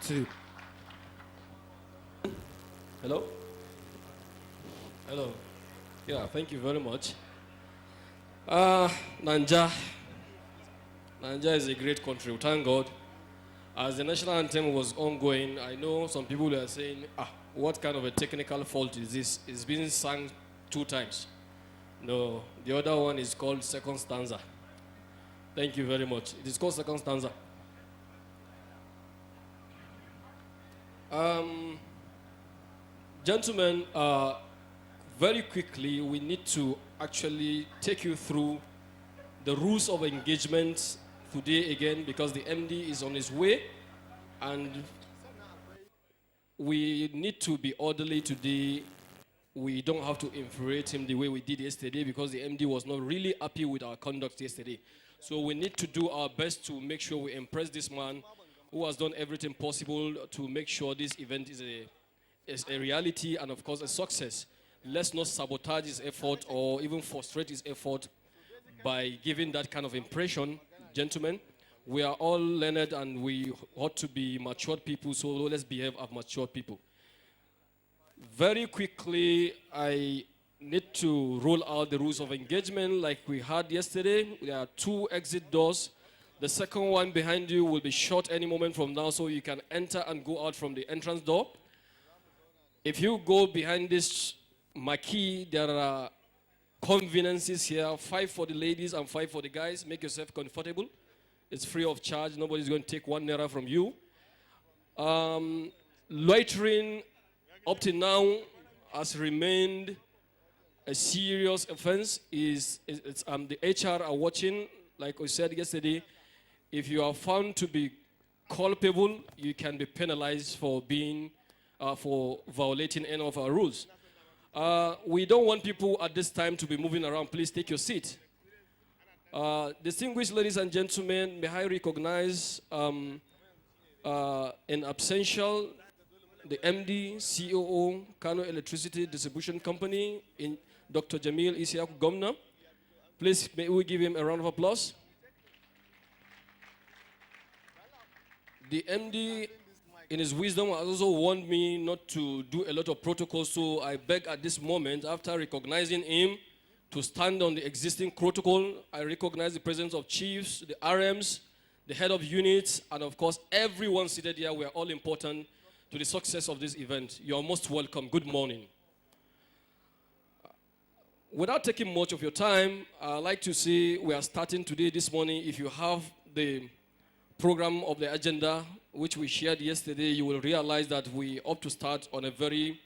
2. Hello? Hello. Yeah, thank you very much. Nanja. Nanja is a great country, thank God. As the national anthem was ongoing, I know some people were saying, what kind of a technical fault is this? It's been sung 2 times. No, the other one is called second stanza. Thank you very much. It is called second stanza. Gentlemen, very quickly, we need to actually take you through the rules of engagement today again because the MD is on his way and we need to be orderly today. We don't have to infuriate him the way we did yesterday because the MD was not really happy with our conduct yesterday. So we need to do our best to make sure we impress this man who has done everything possible to make sure this event is a reality and of course a success. Let's not sabotage his effort or even frustrate his effort by giving that kind of impression. Gentlemen, we are all learned and we ought to be matured people, so let's behave as matured people. Very quickly, I need to roll out the rules of engagement like we had yesterday. There are 2 exit doors. The second one behind you will be shut any moment from now, so you can enter and go out from the entrance door. If you go behind this marquee, there are conveniences here, 5 for the ladies and 5 for the guys. Make yourself comfortable. It's free of charge. Nobody's going to take 1 naira from you. Loitering up to now has remained a serious offense. The HR are watching. Like we said yesterday, if you are found to be culpable, you can be penalized for violating any of our rules. We don't want people at this time to be moving around. Please take your seat. Distinguished ladies and gentlemen, may I recognize in absential the MD, COO, Kano Electricity Distribution Company, in Dr. Jamil Isiaku Gomna. Please, may we give him a round of applause. The MD, in his wisdom, has also warned me not to do a lot of protocols, so I beg at this moment, after recognizing him, to stand on the existing protocol. I recognize the presence of chiefs, the RMs, the head of units, and of course, everyone seated here. We are all important to the success of this event. You are most welcome. Good morning. Without taking much of your time, I'd like to say we are starting today, this morning. If you have the program of the agenda, which we shared yesterday, you will realize that we ought to start on a very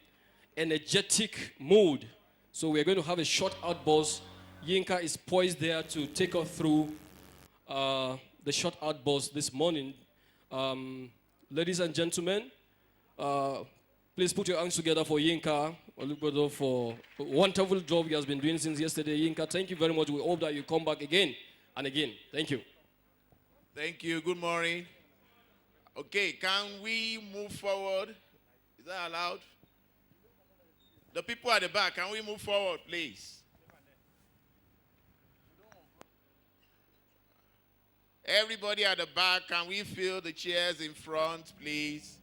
energetic mood. So we're going to have a short outburst. Yinka is poised there to take us through the short outburst this morning. Ladies and gentlemen, please put your hands together for Yinka for a wonderful job he has been doing since yesterday. Yinka, thank you very much. We hope that you come back again and again. Thank you. Thank you. Good morning. Okay, can we move forward? Is that allowed? The people at the back, can we move forward, please? Everybody at the back, can we fill the chairs in front, please?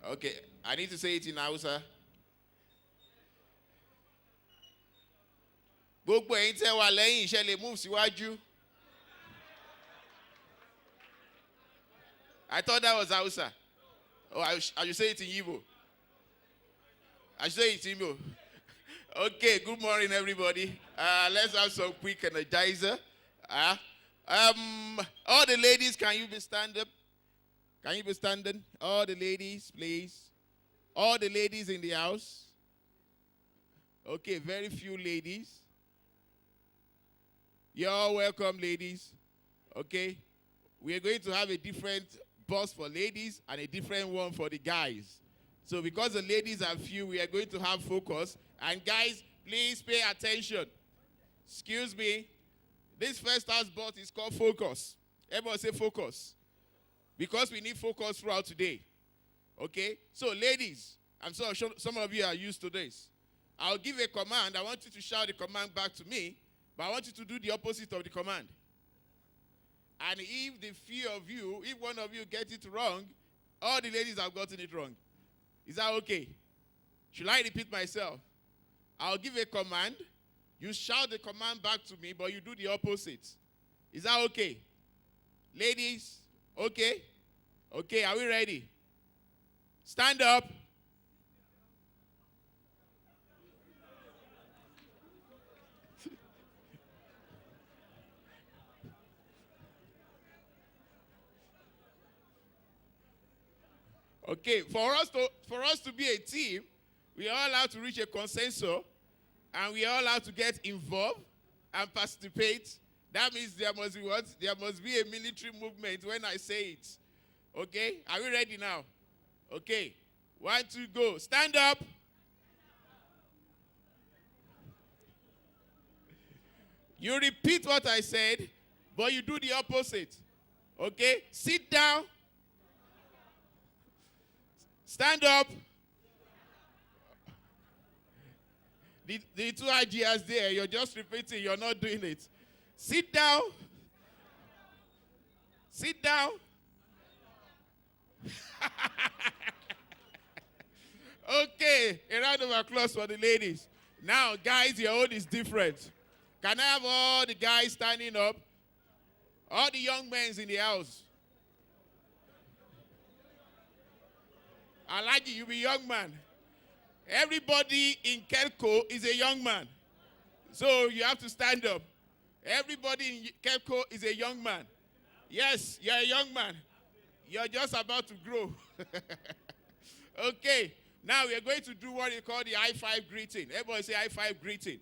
Okay, I need to say it in Hausa. Gbogbo ẹ̀yin tẹ́ wà lẹ́yìn iṣẹ́ lè move síwájú. I thought that was Hausa. Oh, I should say it in Igbo. I should say it in Igbo. Okay, good morning, everybody. Let's have some quick energizer. All the ladies, can you be stand up? Can you be standing? All the ladies, please. All the ladies in the house. Okay, very few ladies. You're all welcome, ladies. Okay? We are going to have a different bus for ladies and a different one for the guys. So because the ladies are few, we are going to have focus. And guys, please pay attention. Excuse me. This first house bus is called focus. Everyone say focus. Because we need focus throughout today. Okay? So ladies, I'm sure some of you are used to this. I'll give a command. I want you to shout the command back to me. But I want you to do the opposite of the command. And if the few of you, if one of you gets it wrong, all the ladies have gotten it wrong. Is that okay? Should I repeat myself? I'll give a command. You shout the command back to me, but you do the opposite. Is that okay? Ladies, okay? Okay, are we ready? Stand up. Okay, for us to be a team, we all have to reach a consensus, and we all have to get involved and participate. That means there must be what? There must be a military movement when I say it. Okay? Are we ready now? Okay. 1, 2, go. Stand up. You repeat what I said, but you do the opposite. Okay? Sit down. Stand up. The two ideas there, you're just repeating, you're not doing it. Sit down. Sit down. Okay, a round of applause for the ladies. Now, guys, your own is different. Can I have all the guys standing up? All the young men in the house. I like you be young man. Everybody in Kedco is a young man. So you have to stand up. Everybody in Kedco is a young man. Yes, you're a young man. You're just about to grow. Okay, now we're going to do what we call the high five greeting. Everybody say high five greeting.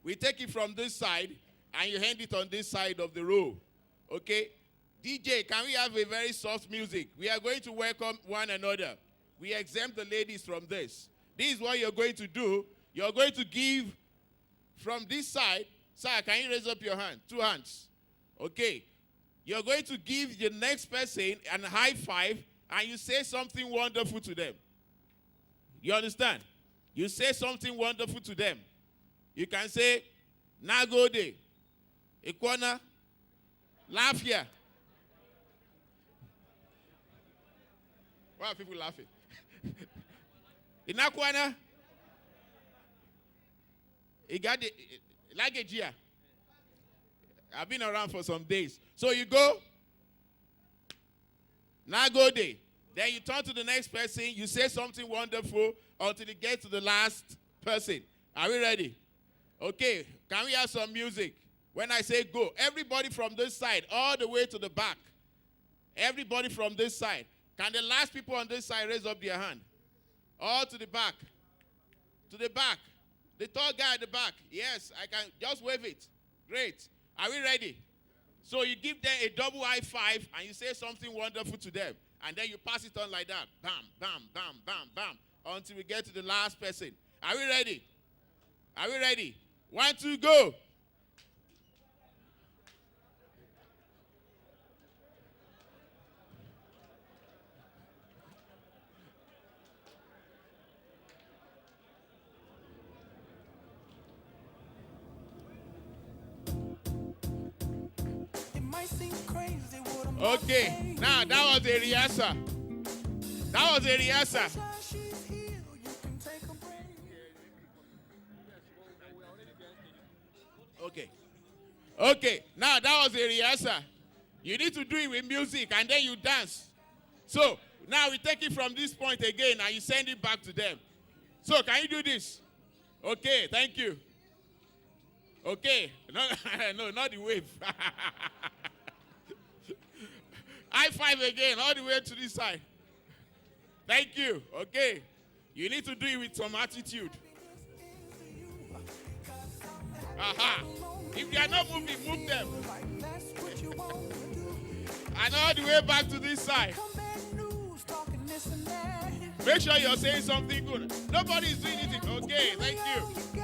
We take it from this side and you hand it on this side of the row. Okay? DJ, can we have a very soft music? We are going to welcome one another. We exempt the ladies from this. This is what you're going to do. You're going to give from this side. Sir, can you raise up your hand? 2 hands. Okay. You're going to give the next person a high five and you say something wonderful to them. You understand? You say something wonderful to them. You can say, Nagode, Ikwana, Lafia. Why are people laughing? Inakwana, Igade, Lagejia. I've been around for some days. So you go, Nagode. Then you turn to the next person, you say something wonderful until you get to the last person. Are we ready? Okay, can we have some music? When I say go, everybody from this side, all the way to the back. Everybody from this side. Can the last people on this side raise up their hand? All to the back. To the back. The tall guy at the back. Yes, I can. Just wave it. Great. Are we ready? So you give them a double high five and you say something wonderful to them. And then you pass it on like that. Bam, bam, bam, bam, bam. Until we get to the last person. Are we ready? Are we ready? 1, 2, go. Okay, now that was a rehearsal. That was a rehearsal. Okay. Okay, now that was a rehearsal. You need to do it with music and then you dance. So, now we take it from this point again and you send it back to them. So, can you do this? Okay, thank you. Okay, no, no, not the wave. High five again, all the way to this side. Thank you. Okay. You need to do it with some attitude. Aha. If they are not moving, move them. And all the way back to this side. Make sure you're saying something good. Nobody's doing anything. Okay, thank you.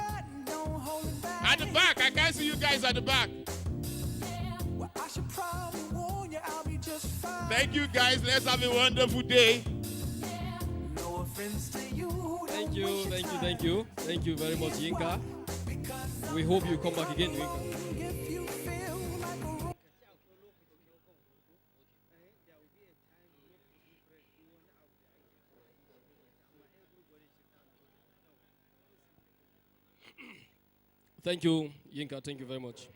At the back, I can't see you guys at the back. Thank you, guys. Let's have a wonderful day. Thank you, thank you, thank you. Thank you very much, Yinka. We hope you come back again, Yinka. Thank you, Yinka. Thank you very much.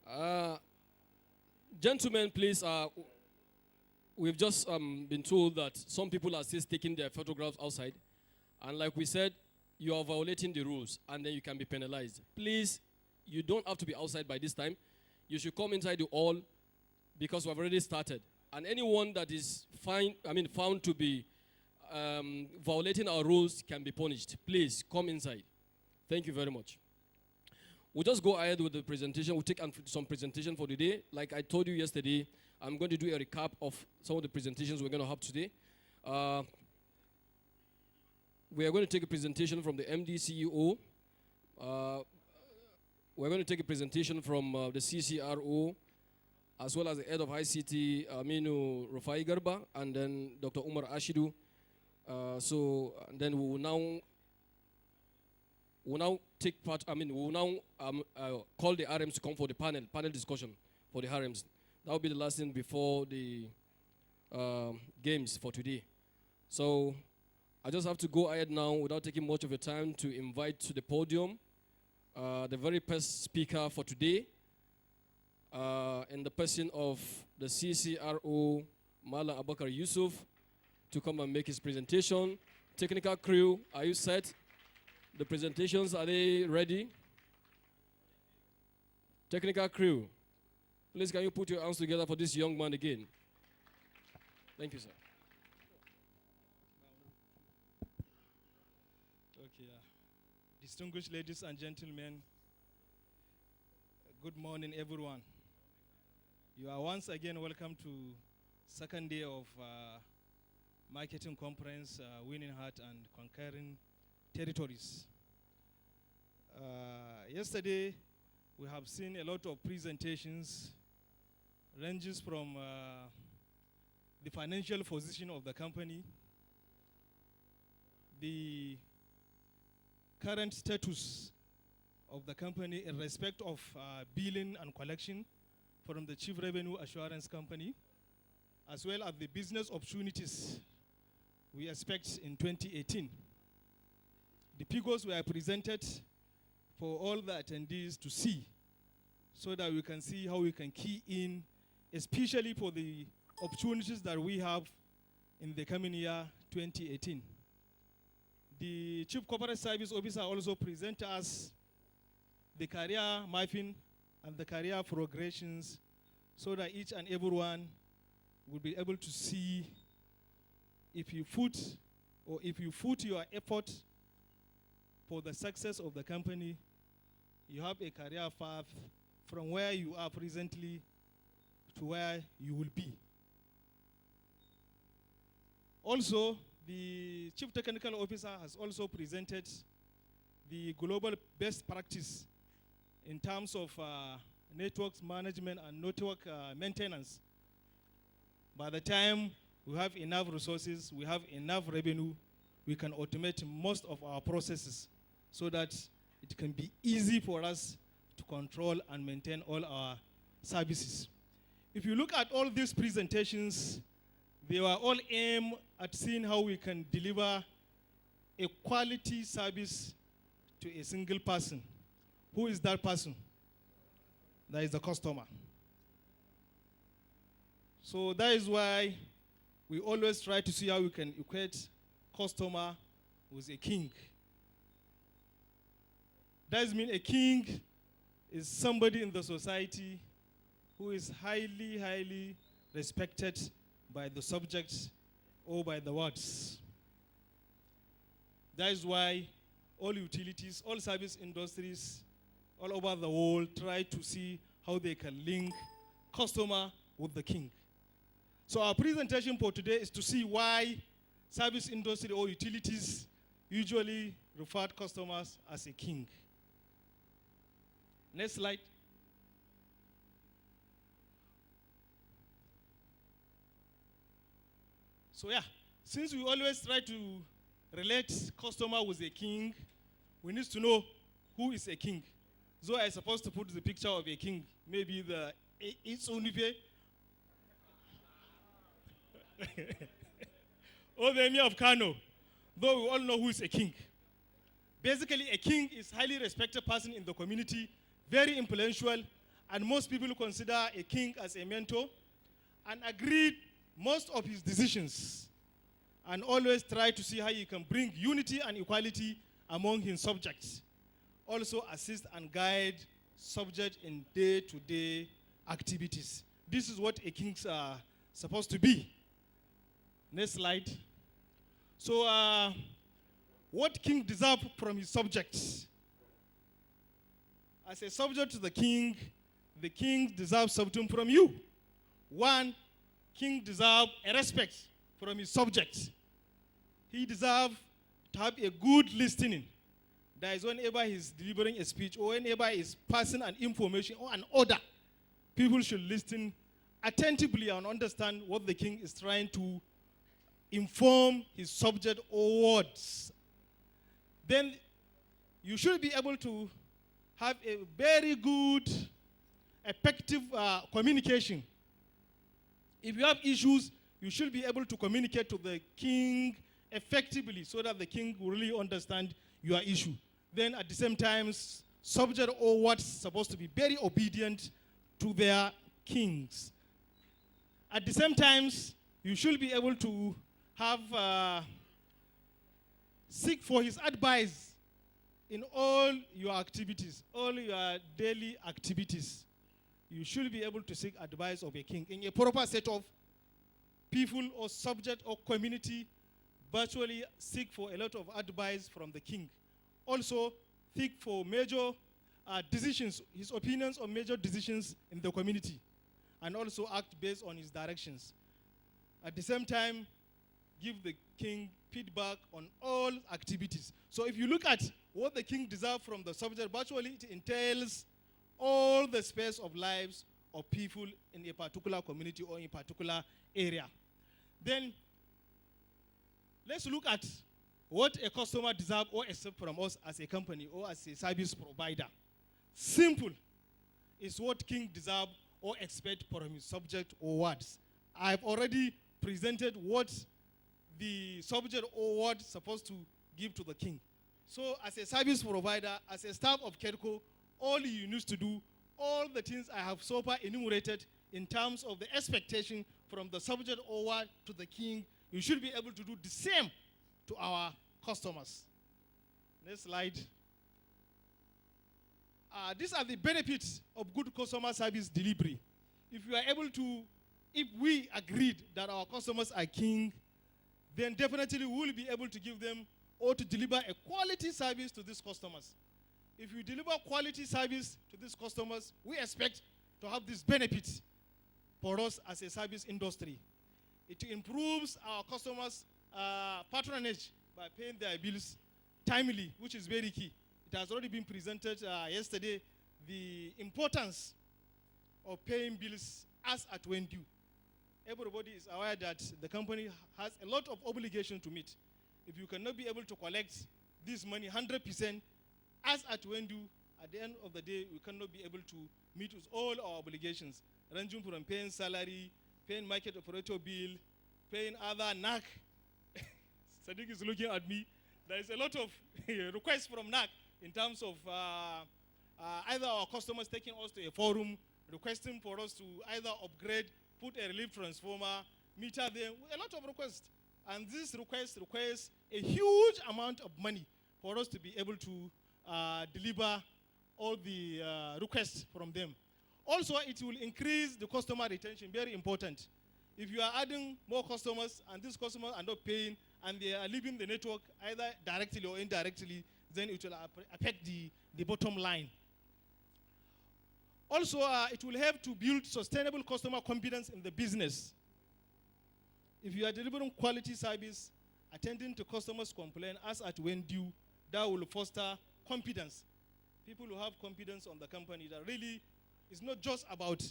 Uh, Gentlemen, please, we've just been told that some people are still taking their photographs outside. And like we said, you are violating the rules and then you can be penalized. Please, you don't have to be outside by this time. You should come inside the hall because we've already started. And anyone that is found to be violating our rules can be punished. Please, come inside. Thank you very much. We'll just go ahead with the presentation. We'll take some presentation for the day. Like I told you yesterday, I'm going to do a recap of some of the presentations we're going to have today. We are going to take a presentation from the MD CEO. We're going to take a presentation from the CCRO, as well as the head of ICT, Aminu Rufai Garba, and then Dr. Umar Ashidu. Then we will now take part, we will now call the RMs to come for the panel discussion for the RMs. That will be the last thing before the games for today. So I just have to go ahead now without taking much of your time to invite to the podium the very first speaker for today, in the person of the CCRO, Mala Abakar Yusuf, to come and make his presentation. Technical crew, are you set? The presentations, are they ready? Technical crew, please can you put your hands together for this young man again? Thank you, sir. Okay, distinguished ladies and gentlemen, good morning, everyone. You are once again welcome to second day of marketing conference, Winning Heart and Conquering Territories. Yesterday, we have seen a lot of presentations, ranges from the financial position of the company, the current status of the company in respect of billing and collection from the Chief Revenue Assurance Company, as well as the business opportunities we expect in 2018. The figures were presented for all the attendees to see, so that we can see how we can key in, especially for the opportunities that we have in the coming year, 2018. The Chief Corporate Service Officer also presented us the career mapping and the career progressions, so that each and everyone will be able to see if you put your effort for the success of the company, you have a career path from where you are presently to where you will be. Also, the Chief Technical Officer has also presented the global best practice in terms of networks management and network maintenance. By the time we have enough resources, we have enough revenue, we can automate most of our processes so that it can be easy for us to control and maintain all our services. If you look at all these presentations, they were all aimed at seeing how we can deliver a quality service to a single person. Who is that person? That is the customer. So that is why we always try to see how we can equate customer with a king. That means a king is somebody in the society who is highly, highly respected by the subjects or by the wards. That is why all utilities, all service industries all over the world try to see how they can link customer with the king. So our presentation for today is to see why service industry or utilities usually refer to customers as a king. Next slide. So yeah, since we always try to relate customer with a king, we need to know who is a king. So I'm supposed to put the picture of a king, maybe the Itsunife, or the Emir of Kano, though we all know who is a king. Basically, a king is highly respected person in the community, very influential, and most people consider a king as a mentor and agreed most of his decisions and always try to see how he can bring unity and equality among his subjects. Also assist and guide subjects in day-to-day activities. This is what a king is supposed to be. Next slide. So what king deserves from his subjects? As a subject to the king deserves something from you. One, king deserves a respect from his subjects. He deserves to have a good listening. That is whenever he's delivering a speech or whenever he's passing an information or an order, people should listen attentively and understand what the king is trying to inform his subject or words. Then you should be able to have a very good, effective communication. If you have issues, you should be able to communicate to the king effectively so that the king will really understand your issue. Then at the same time, subject or what's supposed to be very obedient to their kings. At the same time, you should be able to have seek for his advice in all your activities, all your daily activities. You should be able to seek advice of a king in a proper set of people or subject or community. Virtually seek for a lot of advice from the king. Also, seek for major decisions, his opinions on major decisions in the community, and also act based on his directions. At the same time, give the king feedback on all activities. So if you look at what the king deserves from the subject, virtually it entails all the space of lives of people in a particular community or in a particular area. Then let's look at what a customer deserves or accepts from us as a company or as a service provider. Simple is what king deserves or expect from his subject or words. I've already presented what the subject or word is supposed to give to the king. So as a service provider, as a staff of Kedco, all you need to do, all the things I have so far enumerated in terms of the expectation from the subject or word to the king, you should be able to do the same to our customers. Next slide. These are the benefits of good customer service delivery. If you are able to, if we agreed that our customers are king, then definitely we will be able to give them or to deliver a quality service to these customers. If you deliver quality service to these customers, we expect to have these benefits for us as a service industry. It improves our customers' patronage by paying their bills timely, which is very key. It has already been presented yesterday, the importance of paying bills as at when due. Everybody is aware that the company has a lot of obligation to meet. If you cannot be able to collect this money 100% as at when due, at the end of the day, we cannot be able to meet with all our obligations, ranging from paying salary, paying market operator bill, paying other NAC. Sadiq is looking at me. There is a lot of requests from NAC in terms of either our customers taking us to a forum, requesting for us to either upgrade, put a relief transformer, meter them, a lot of requests. And this request requires a huge amount of money for us to be able to deliver all the requests from them. Also, it will increase the customer retention, very important. If you are adding more customers and these customers are not paying and they are leaving the network either directly or indirectly, then it will affect the bottom line. Also, it will help to build sustainable customer confidence in the business. If you are delivering quality service, attending to customers' complaints as at when due, that will foster confidence. People who have confidence on the company, that really is not just about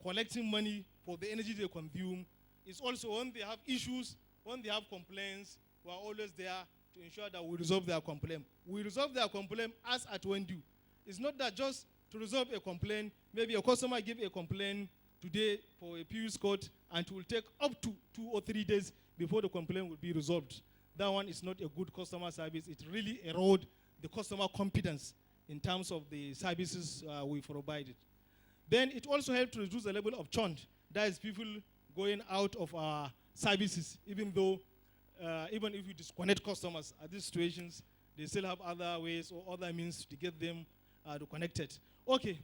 collecting money for the energy they consume. It's also when they have issues, when they have complaints, we are always there to ensure that we resolve their complaint. We resolve their complaint as at when due. It's not that just to resolve a complaint, maybe a customer give a complaint today for a previous court and it will take up to 2 or 3 days before the complaint will be resolved. That one is not a good customer service. It really erodes the customer confidence in terms of the services we provided. Then it also helped to reduce the level of churn. That is people going out of our services, even if we disconnect customers at these situations, they still have other ways or other means to get them connected. Okay.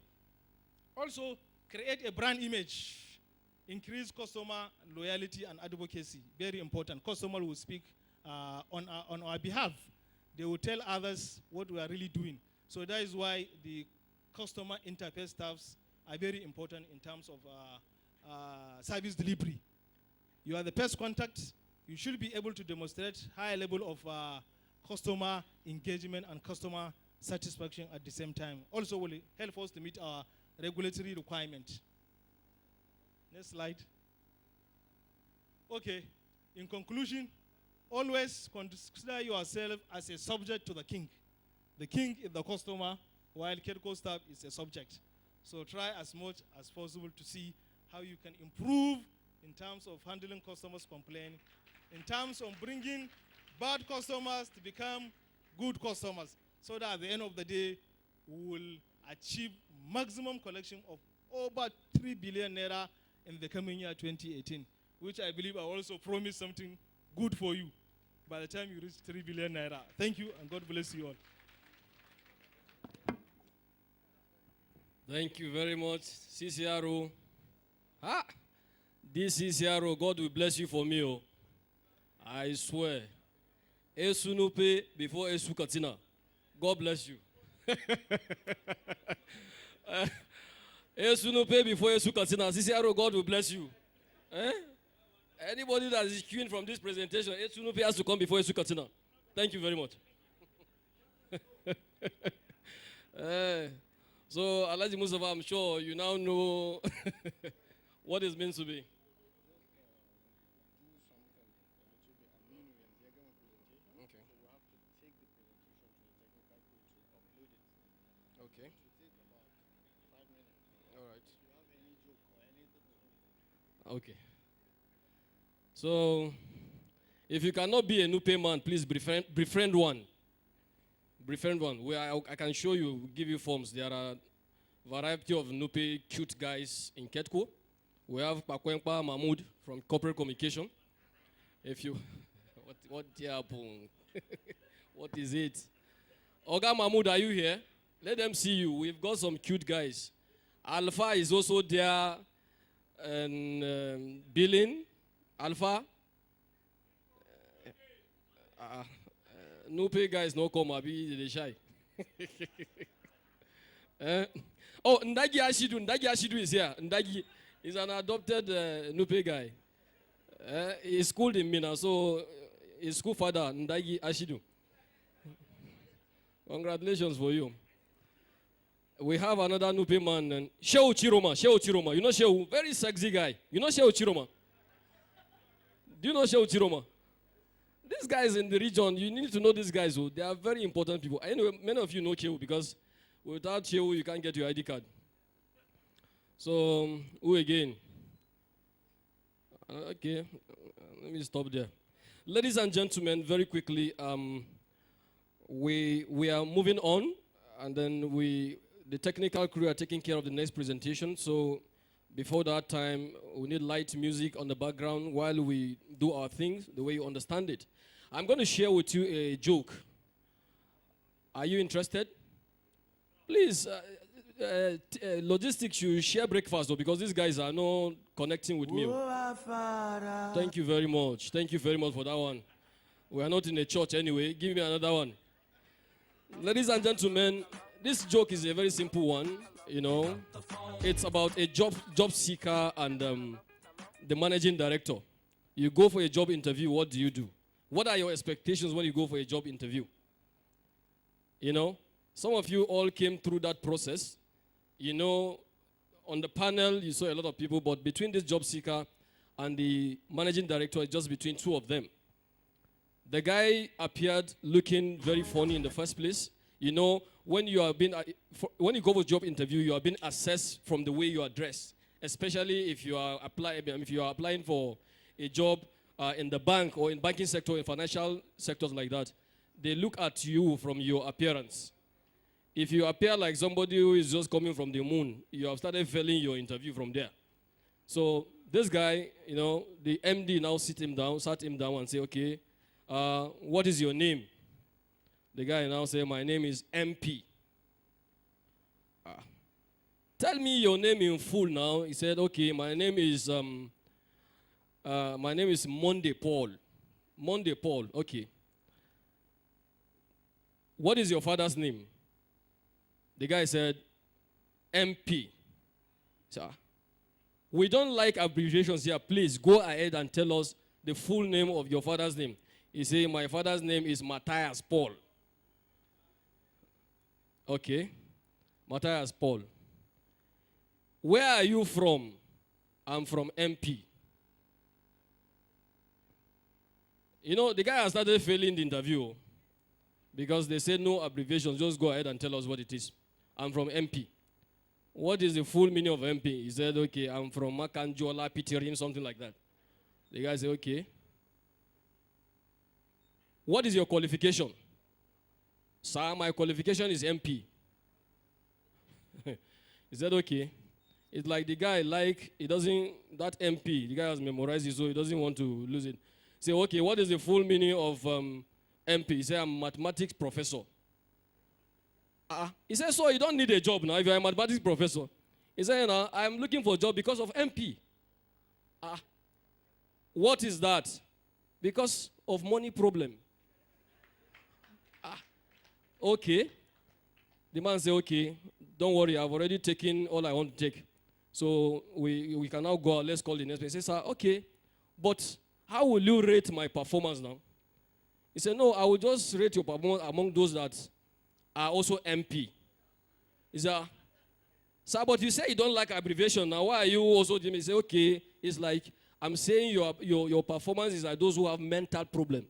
Also, create a brand image, increase customer loyalty and advocacy. Very important. Customer will speak on our behalf. They will tell others what we are really doing. So that is why the customer interface staffs are very important in terms of service delivery. You are the first contact. You should be able to demonstrate high level of customer engagement and customer satisfaction at the same time. Also will help us to meet our regulatory requirement. Next slide. Okay, in conclusion, always consider yourself as a subject to the king. The king is the customer, while Kedco staff is a subject. So try as much as possible to see how you can improve in terms of handling customers' complaints, in terms of bringing bad customers to become good customers, so that at the end of the day, we will achieve maximum collection of over 3 billion naira in the coming year 2018, which I believe I also promise something good for you by the time you reach 3 billion naira. Thank you, and God bless you all. Thank you very much, CCRO. This CCRO, God will bless you for me. Oh. I swear. Esu no pay before Esu katina. God bless you. Esu no pay before Esu katina. CCRO, God will bless you. Eh? Anybody that is queuing from this presentation, Esu no pay has to come before Esu katina. Thank you very much. So, Alaji Mustafa, I'm sure you now know what it means to be. Okay. Okay. All right. Okay. So, if you cannot be a Nupe man, please befriend one. Befriend one. I can show you, give you forms. There are variety of Nupe cute guys in Kedco. We have Pakwenkpa Mahmoud from Corporate Communication. If you, what happened? What is it? Oga Mahmoud, are you here? Let them see you. We've got some cute guys. Alpha is also there, and Billing. Alpha. Nupe guys no come, abi they shy. Oh, Ndagi Ashidu is here. Ndagi is an adopted Nupe guy. He's schooled in Mina, so his school father, Ndagi Ashidu. Congratulations for you. We have another Nupe man, Sheu Chiroma. You know Sheu? Very sexy guy. You know Sheu Chiroma? Do you know Sheu Chiroma? These guys in the region, you need to know these guys. Oh, they are very important people. Anyway, many of you know Cheu because without Cheu, you can't get your ID card. So, who again? Okay, let me stop there. Ladies and gentlemen, very quickly, we are moving on, and then the technical crew are taking care of the next presentation. So, before that time, we need light music on the background while we do our things the way you understand it. I'm going to share with you a joke. Are you interested? Please, logistics, you share breakfast though, because these guys are not connecting with me. Thank you very much. Thank you very much for that one. We are not in a church anyway. Give me another one. Ladies and gentlemen, this joke is a very simple one. You know, it's about a job seeker and the managing director. You go for a job interview, what do you do? What are your expectations when you go for a job interview? You know, some of you all came through that process. You know, on the panel, you saw a lot of people, but between this job seeker and the managing director, it's just between two of them. The guy appeared looking very funny in the first place. You know, when you go for a job interview, you are being assessed from the way you are dressed, especially if you are applying for a job in the bank or in banking sector, in financial sectors like that. they look at you from your appearance. If you appear like somebody who is just coming from the moon, you have started failing your interview from there. So this guy, the MD now sat him down and say, okay, what is your name? The guy now say, my name is MP. Tell me your name in full now. He said, okay, my name is Monday Paul. Monday Paul, okay. What is your father's name? The guy said, MP. Sir, we don't like abbreviations here. Please go ahead and tell us the full name of your father's name. He said, my father's name is Matthias Paul. Okay, Matthias Paul. Where are you from? I'm from MP. The guy has started failing the interview because they said no abbreviations. Just go ahead and tell us what it is. I'm from MP. What is the full meaning of MP? He said, okay, I'm from Makanjola, Pitirim, something like that. The guy said, okay. What is your qualification? Sir, my qualification is MP. He said, okay. It's like the guy, that MP, the guy has memorized it, so he doesn't want to lose it. Say, okay, what is the full meaning of MP? He said, I'm a mathematics professor. He said, so you don't need a job now if you're a mathematics professor. He said, I'm looking for a job because of MP. What is that? Because of money problem. Okay. The man said, okay, don't worry, I've already taken all I want to take. So we can now go out. Let's call the next person. He said, sir, okay, but how will you rate my performance now? He said, no, I will just rate your performance among those that are also MP. He said, sir, but you say you don't like abbreviation. Now, why are you also doing it? He said, okay, it's like I'm saying your performance is like those who have mental problem.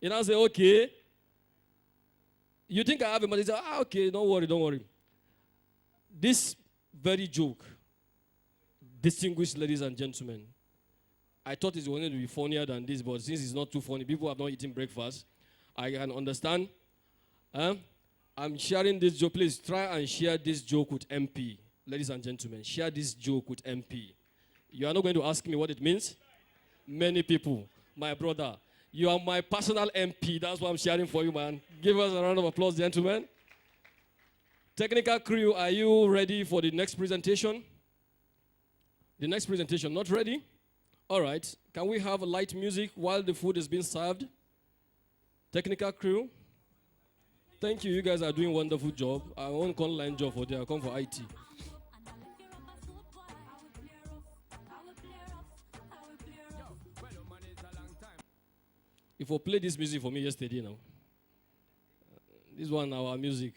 He now say, okay, you think I have a money? He said, okay, don't worry. This very joke, distinguished ladies and gentlemen, I thought it was going to be funnier than this, but since it's not too funny, people have not eaten breakfast, I can understand. I'm sharing this joke. Please try and share this joke with MP. Ladies and gentlemen, share this joke with MP. You are not going to ask me what it means? Many people, my brother, you are my personal MP. That's what I'm sharing for you, man. Give us a round of applause, gentlemen. Technical crew, are you ready for the next presentation? The next presentation, not ready? All right. Can we have light music while the food is being served? Technical crew? Thank you. You guys are doing a wonderful job. I won't call line job for there. I come for IT. If you play this music for me yesterday now, this one our music.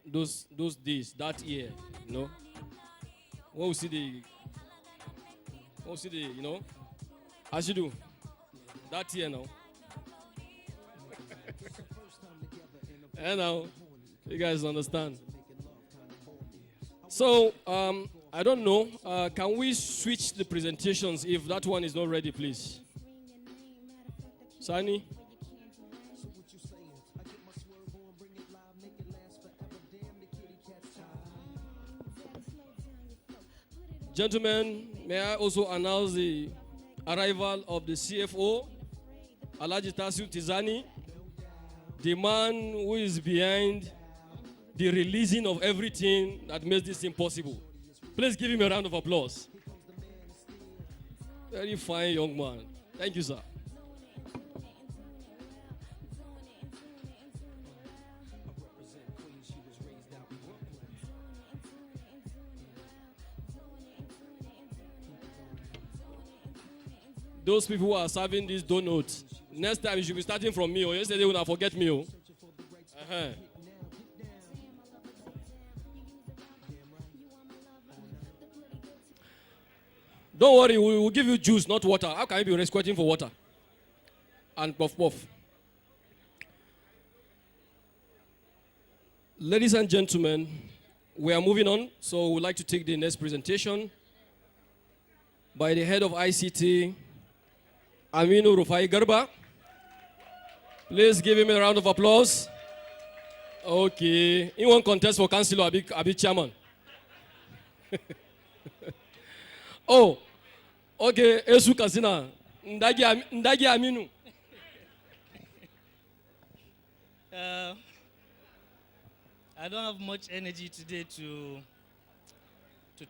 Those days, that year, When we see the, as you do, that year now. And now, you guys understand. So, I don't know. Can we switch the presentations if that one is not ready, please? Sani? Gentlemen, may I also announce the arrival of the CFO, Alhaji Tasiu Tizani, the man who is behind the releasing of everything that makes this thing possible. Please give him a round of applause. Very fine young man. Thank you, sir. Those people who are serving these donuts, next time you should be starting from me. Or yesterday when I forget me. Don't worry, we will give you juice, not water. How can you be squirting for water? And puff puff. Ladies and gentlemen, we are moving on. So we'd like to take the next presentation by the head of ICT Aminu Rufai Garba. Please give him a round of applause. Okay. He won't contest for councillor, Abi chairman. Oh, okay. Esu Kasina. Ndagi Aminu. I don't have much energy today to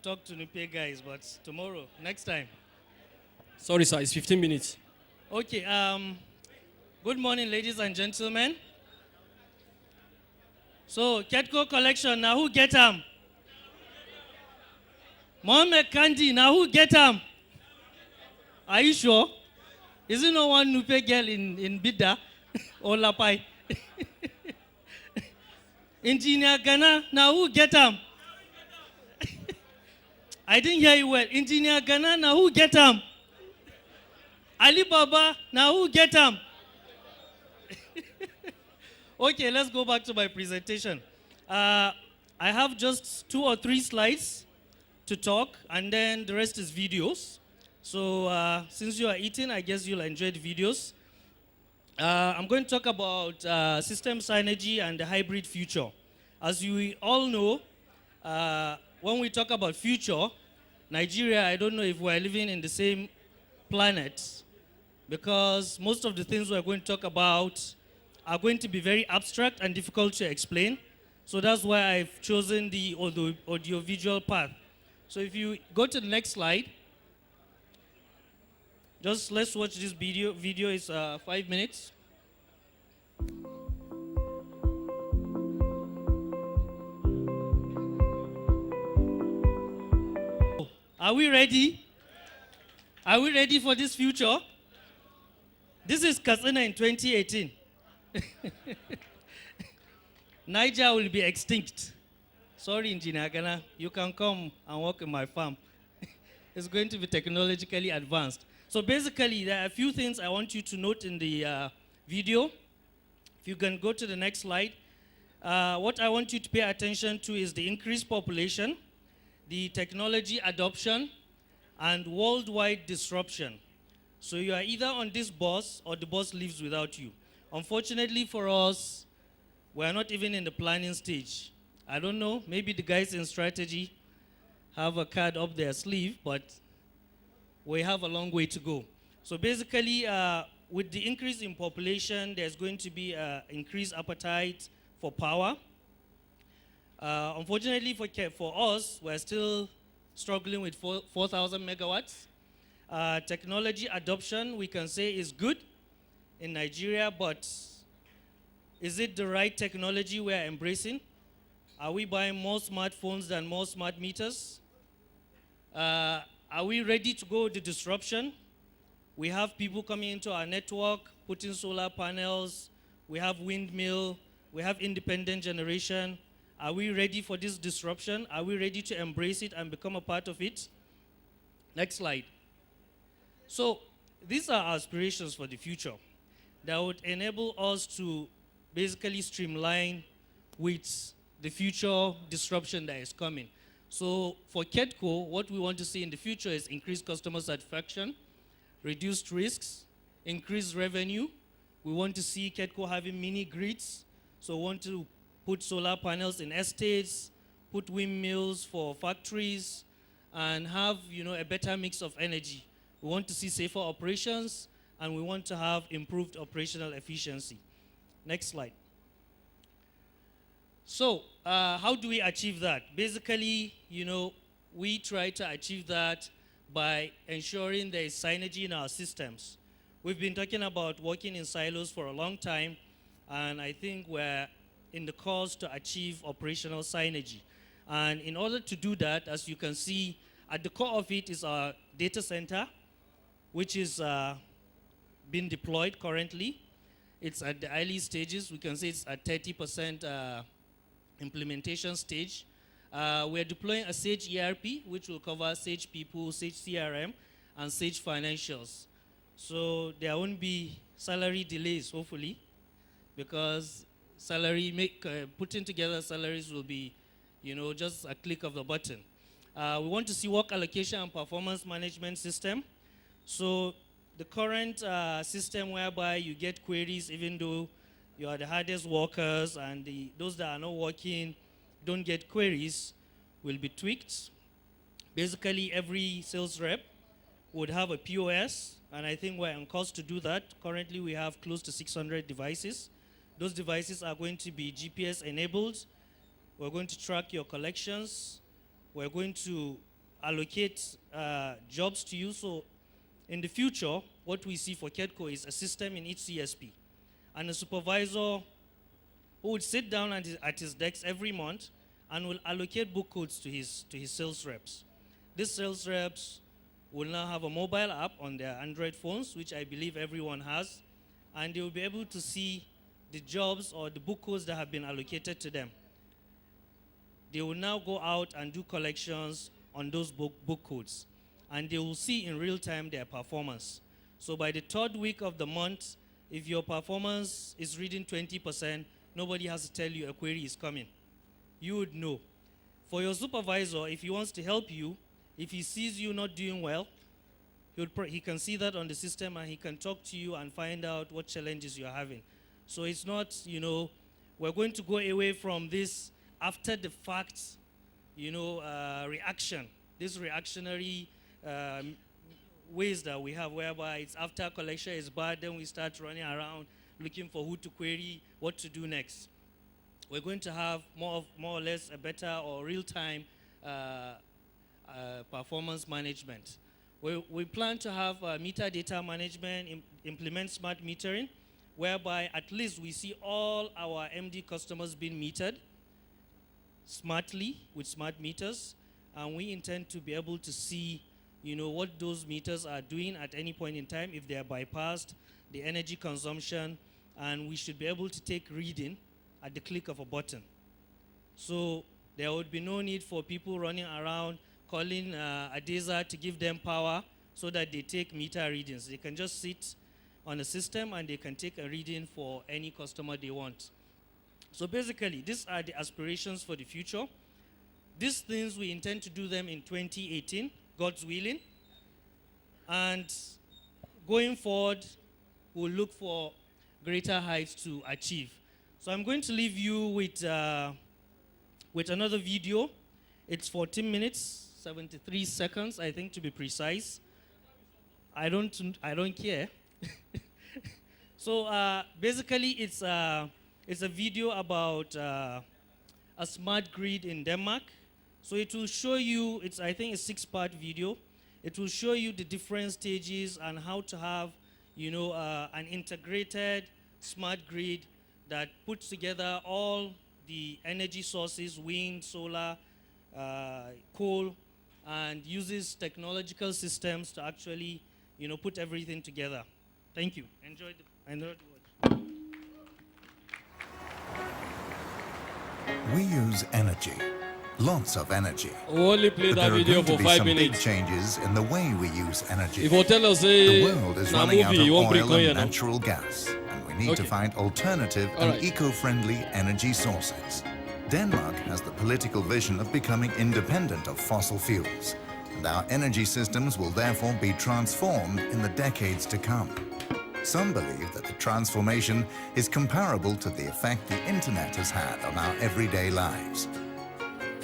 talk to Nupe guys, but tomorrow, next time. Sorry, sir. It's 15 minutes. Okay. Good morning, ladies and gentlemen. So, Kedco collection, now who get them? Mohammed Kandi, now who get them? Are you sure? Is it no one Nupe girl in Bida or Lapai? Engineer Ghana, now who get them? I didn't hear you well. Engineer Ghana, now who get them? Ali Baba, now who get them? Okay, let's go back to my presentation. I have just 2 or 3 slides to talk, and then the rest is videos. So since you are eating, I guess you'll enjoy the videos. I'm going to talk about system synergy and the hybrid future. As you all know, when we talk about future, Nigeria, I don't know if we're living in the same planet, because most of the things we're going to talk about are going to be very abstract and difficult to explain. So that's why I've chosen the audiovisual path. So if you go to the next slide, just let's watch this video. Video is 5 minutes. Are we ready? Are we ready for this future? This is Katsina in 2018. Niger will be extinct. Sorry, Engineer Ghana, you can come and work in my farm. It's going to be technologically advanced. So basically, there are a few things I want you to note in the video. If you can go to the next slide. What I want you to pay attention to is the increased population, the technology adoption, and worldwide disruption. So you are either on this bus or the bus leaves without you. Unfortunately for us, we are not even in the planning stage. I don't know, maybe the guys in strategy have a card up their sleeve, but we have a long way to go. So basically, with the increase in population, there's going to be increased appetite for power. Unfortunately for us, we're still struggling with 4,000 megawatts. Technology adoption, we can say, is good in Nigeria, but is it the right technology we're embracing? Are we buying more smartphones than more smart meters? Are we ready to go the disruption? We have people coming into our network, putting solar panels, we have windmill, we have independent generation. Are we ready for this disruption? Are we ready to embrace it and become a part of it? Next slide. So these are our aspirations for the future that would enable us to basically streamline with the future disruption that is coming. So for Kedco, what we want to see in the future is increased customer satisfaction, reduced risks, increased revenue. We want to see Kedco having mini grids. So we want to put solar panels in estates, put windmills for factories, and have a better mix of energy. We want to see safer operations, and we want to have improved operational efficiency. Next slide. So how do we achieve that? Basically, we try to achieve that by ensuring there is synergy in our systems. We've been talking about working in silos for a long time, and I think we're in the course to achieve operational synergy. And in order to do that, as you can see, at the core of it is our data center, which is being deployed currently. It's at the early stages. We can say it's at 30% implementation stage. We're deploying a Sage ERP, which will cover Sage People, Sage CRM, and Sage Financials. So there won't be salary delays, hopefully, because putting together salaries will be, just a click of the button. We want to see work allocation and performance management system. So the current system whereby you get queries even though you are the hardest workers and those that are not working don't get queries will be tweaked. Basically, every sales rep would have a POS, and I think we're on course to do that. Currently, we have close to 600 devices. Those devices are going to be GPS enabled. We're going to track your collections. We're going to allocate jobs to you. So in the future, what we see for Kedco is a system in each CSP. And a supervisor who would sit down at his desk every month and will allocate book codes to his sales reps. These sales reps will now have a mobile app on their Android phones, which I believe everyone has, and they will be able to see the jobs or the book codes that have been allocated to them. They will now go out and do collections on those book codes, and they will see in real time their performance. So by the third week of the month, if your performance is reading 20%, nobody has to tell you a query is coming. You would know. For your supervisor, if he wants to help you, if he sees you not doing well, he can see that on the system and he can talk to you and find out what challenges you're having. So it's not, we're going to go away from this after the fact, reaction, this reactionary ways that we have whereby it's after collection is bad, then we start running around looking for who to query, what to do next. We're going to have more or less a better or real-time performance management. We plan to have meter data management, implement smart metering, whereby at least we see all our MD customers being metered smartly with smart meters, and we intend to be able to see what those meters are doing at any point in time, if they are bypassed, the energy consumption, and we should be able to take reading at the click of a button. So there would be no need for people running around calling ADESA to give them power so that they take meter readings. They can just sit on a system and they can take a reading for any customer they want. So basically, these are the aspirations for the future. These things, we intend to do them in 2018, God's willing. And going forward, we'll look for greater heights to achieve. So I'm going to leave you with another video. It's 14 minutes, 73 seconds, I think, to be precise. I don't care. So basically, it's a video about a smart grid in Denmark. So it will show you, I think a 6-part video. It will show you the different stages and how to have, an integrated smart grid that puts together all the energy sources, wind, solar, coal, and uses technological systems to actually, put everything together. Thank you. Enjoy the watch. We use energy, lots of energy. We'll only play But that there are video going to for be 5 some big minutes. changes in the way we use energy. If you tell us The a world is running out movie, of you won't bring oil Korea and now. natural gas, and we need to Okay. find alternative All and right. eco-friendly energy sources. Denmark has the political vision of becoming independent of fossil fuels, and our energy systems will therefore be transformed in the decades to come. Some believe that the transformation is comparable to the effect the internet has had on our everyday lives.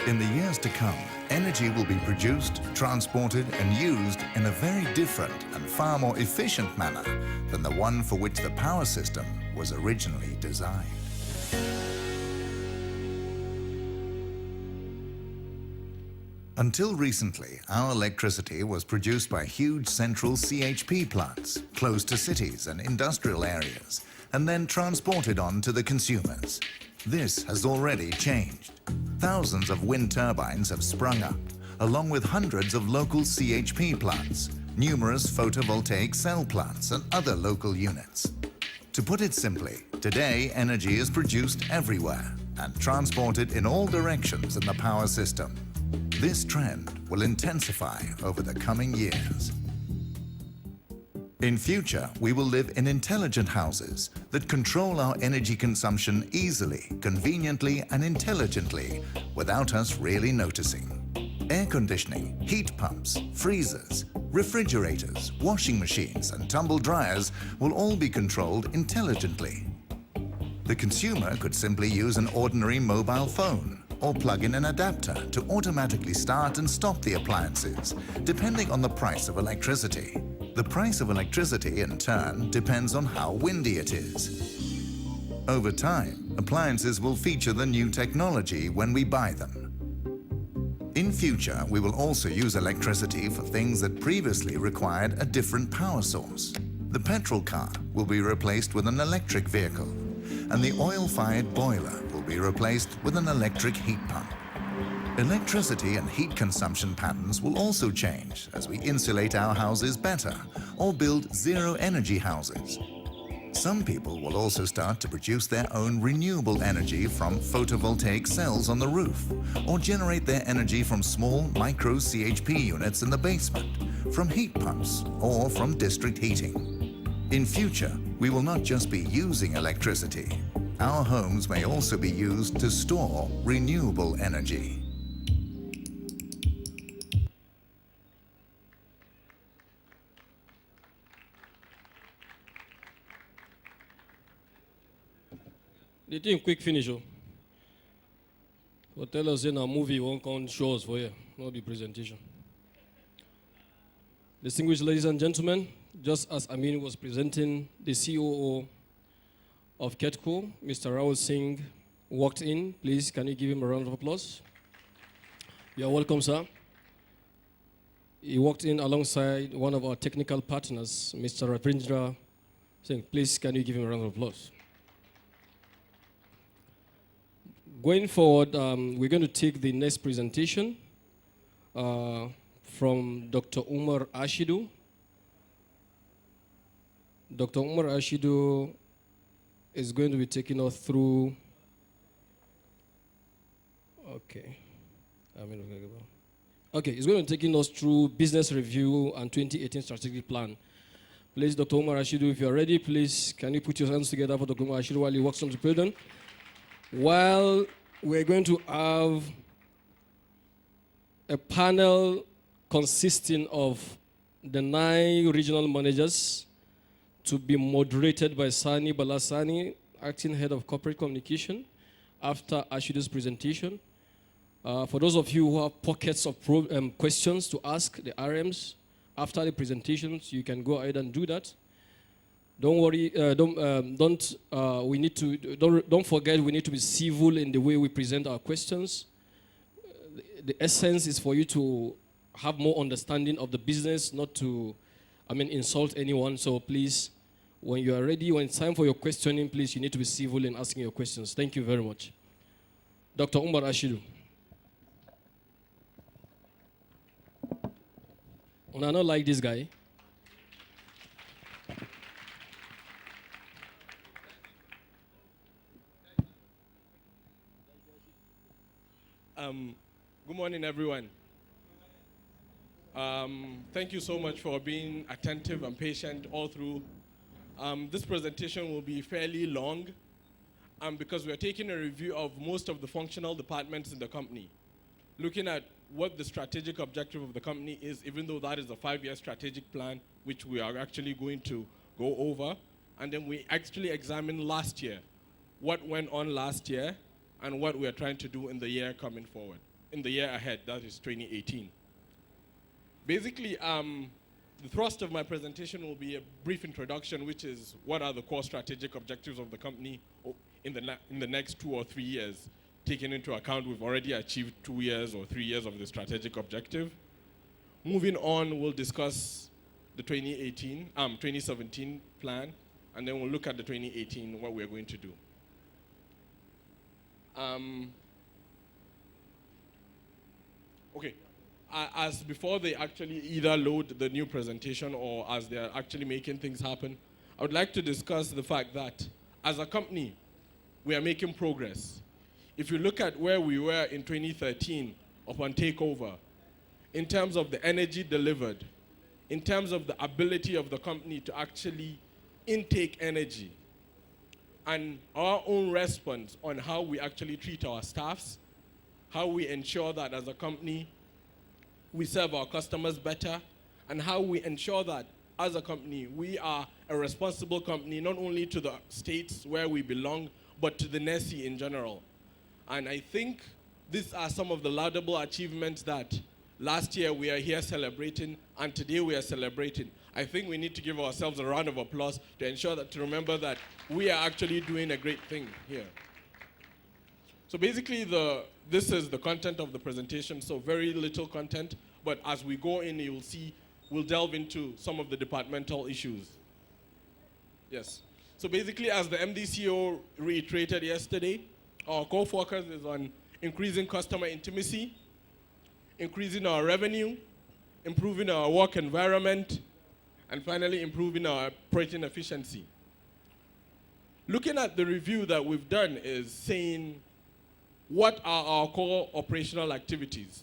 In the years to come, energy will be produced, transported and used in a very different and far more efficient manner than the one for which the power system was originally designed. Until recently, our electricity was produced by huge central CHP plants close to cities and industrial areas, and then transported on to the consumers. This has already changed. Thousands of wind turbines have sprung up, along with hundreds of local CHP plants, numerous photovoltaic cell plants and other local units. To put it simply, today energy is produced everywhere and transported in all directions in the power system. This trend will intensify over the coming years. In future, we will live in intelligent houses that control our energy consumption easily, conveniently and intelligently without us really noticing. Air conditioning, heat pumps, freezers, refrigerators, washing machines, and tumble dryers will all be controlled intelligently. The consumer could simply use an ordinary mobile phone or plug in an adapter to automatically start and stop the appliances, depending on the price of electricity. The price of electricity, in turn, depends on how windy it is. Over time, appliances will feature the new technology when we buy them. In future, we will also use electricity for things that previously required a different power source. The petrol car will be replaced with an electric vehicle, and the oil-fired boiler will be replaced with an electric heat pump. Electricity and heat consumption patterns will also change as we insulate our houses better or build zero-energy houses. Some people will also start to produce their own renewable energy from photovoltaic cells on the roof, or generate their energy from small micro CHP units in the basement, from heat pumps, or from district heating. In future, we will not just be using electricity. Our homes may also be used to store renewable energy. The thing quick finish. But tell us in a movie won't count shows for you, not the presentation. Distinguished ladies and gentlemen, just as Amin was presenting, the COO of Kedco, Mr. Rahul Singh, walked in. Please, can you give him a round of applause? You are welcome, sir. He walked in alongside one of our technical partners, Mr. Ravindra Singh. Please, can you give him a round of applause? Going forward, we're going to take the next presentation from Dr. Umar Ashidu. Dr. Umar Ashidu is going to be taking us through. Okay, he's going to be taking us through business review and 2018 strategic plan. Please, Dr. Umar Ashidu, if you're ready, please, can you put your hands together for Dr. Umar Ashidu while he walks on the podium? While we're going to have a panel consisting of the 9 regional managers to be moderated by Sani Balasani, Acting Head of Corporate Communication, after Ashidu's presentation. For those of you who have pockets of questions to ask the RMs after the presentations, you can go ahead and do that. Don't worry, don't forget we need to be civil in the way we present our questions. The essence is for you to have more understanding of the business, not to, insult anyone. So please, when you are ready, when it's time for your questioning, please, you need to be civil in asking your questions. Thank you very much. Dr. Umar Ashidu. I don't like this guy. Good morning, everyone. Thank you so much for being attentive and patient all through. This presentation will be fairly long because we're taking a review of most of the functional departments in the company, looking at what the strategic objective of the company is, even though that is a 5-year strategic plan, which we are actually going to go over. And then we actually examine last year, what went on last year, and what we are trying to do in the year coming forward, in the year ahead, that is 2018. Basically, the thrust of my presentation will be a brief introduction, which is what are the core strategic objectives of the company in the next 2 or 3 years, taking into account we've already achieved 2 years or 3 years of the strategic objective. Moving on, we'll discuss the 2017 plan, and then we'll look at the 2018, what we're going to do. Okay, as before they actually either load the new presentation or as they're actually making things happen, I would like to discuss the fact that as a company, we are making progress. If you look at where we were in 2013 upon takeover, in terms of the energy delivered, in terms of the ability of the company to actually intake energy, and our own response on how we actually treat our staffs, how we ensure that as a company we serve our customers better, and how we ensure that as a company, we are a responsible company, not only to the states where we belong, but to the NESI in general. And I think these are some of the laudable achievements that last year we are here celebrating, and today we are celebrating. I think we need to give ourselves a round of applause to ensure that, to remember that we are actually doing a great thing here. So basically, this is the content of the presentation, so very little content, but as we go in, you'll see, we'll delve into some of the departmental issues. Yes. So basically, as the MDCO reiterated yesterday, our core focus is on increasing customer intimacy, increasing our revenue, improving our work environment, and finally improving our operating efficiency. Looking at the review that we've done is saying, what are our core operational activities?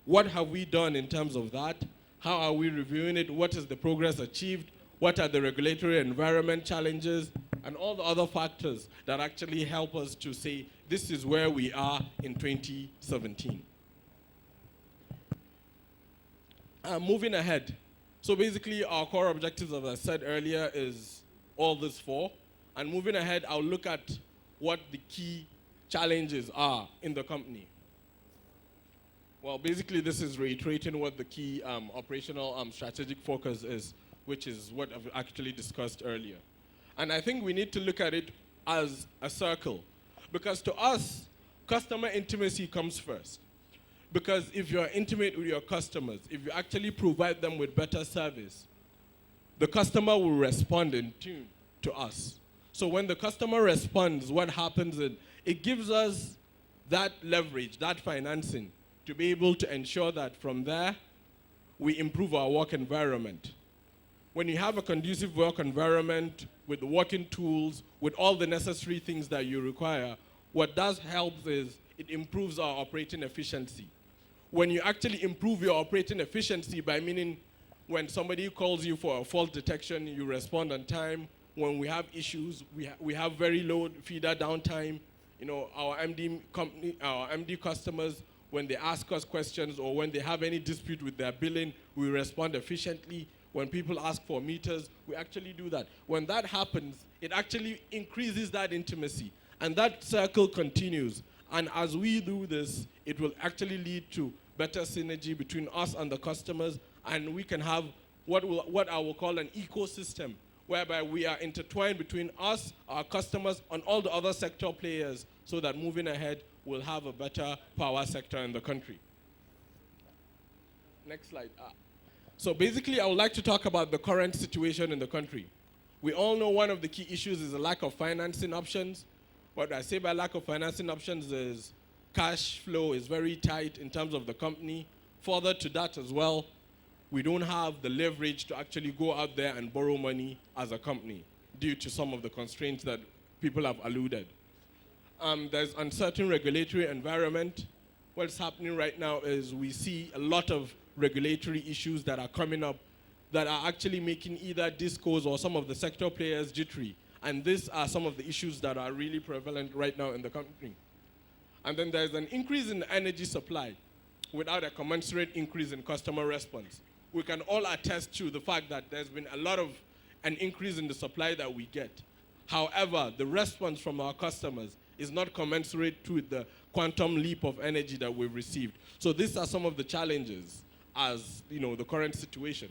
What have we done in terms of that? How are we reviewing it? What is the progress achieved? What are the regulatory environment challenges? And all the other factors that actually help us to say, this is where we are in 2017. Moving ahead. So basically, our core objectives, as I said earlier, is all these four. And moving ahead, I'll look at what the key challenges are in the company. Well, basically, this is reiterating what the key operational strategic focus is, which is what I've actually discussed earlier. And I think we need to look at it as a circle, because to us, customer intimacy comes first. Because if you're intimate with your customers, if you actually provide them with better service, the customer will respond in tune to us. So when the customer responds, what happens is it gives us that leverage, that financing, to be able to ensure that from there, we improve our work environment. When you have a conducive work environment with the working tools, with all the necessary things that you require, what does help is it improves our operating efficiency. When you actually improve your operating efficiency by meaning when somebody calls you for a fault detection, you respond on time. When we have issues, we have very low feeder downtime. You know, our MD customers, when they ask us questions or when they have any dispute with their billing, we respond efficiently. When people ask for meters, we actually do that. When that happens, it actually increases that intimacy. And that circle continues. And as we do this, it will actually lead to better synergy between us and the customers, and we can have what I will call an ecosystem, whereby we are intertwined between us, our customers, and all the other sector players, so that moving ahead, we'll have a better power sector in the country. Next slide. So basically, I would like to talk about the current situation in the country. We all know one of the key issues is the lack of financing options. What I say by lack of financing options is cash flow is very tight in terms of the company. Further to that as well, we don't have the leverage to actually go out there and borrow money as a company due to some of the constraints that people have alluded. There's uncertain regulatory environment. What's happening right now is we see a lot of regulatory issues that are coming up that are actually making either discos or some of the sector players jittery. And these are some of the issues that are really prevalent right now in the country. And then there's an increase in energy supply without a commensurate increase in customer response. We can all attest to the fact that there's been an increase in the supply that we get. However, the response from our customers is not commensurate to the quantum leap of energy that we've received. So these are some of the challenges as the current situation.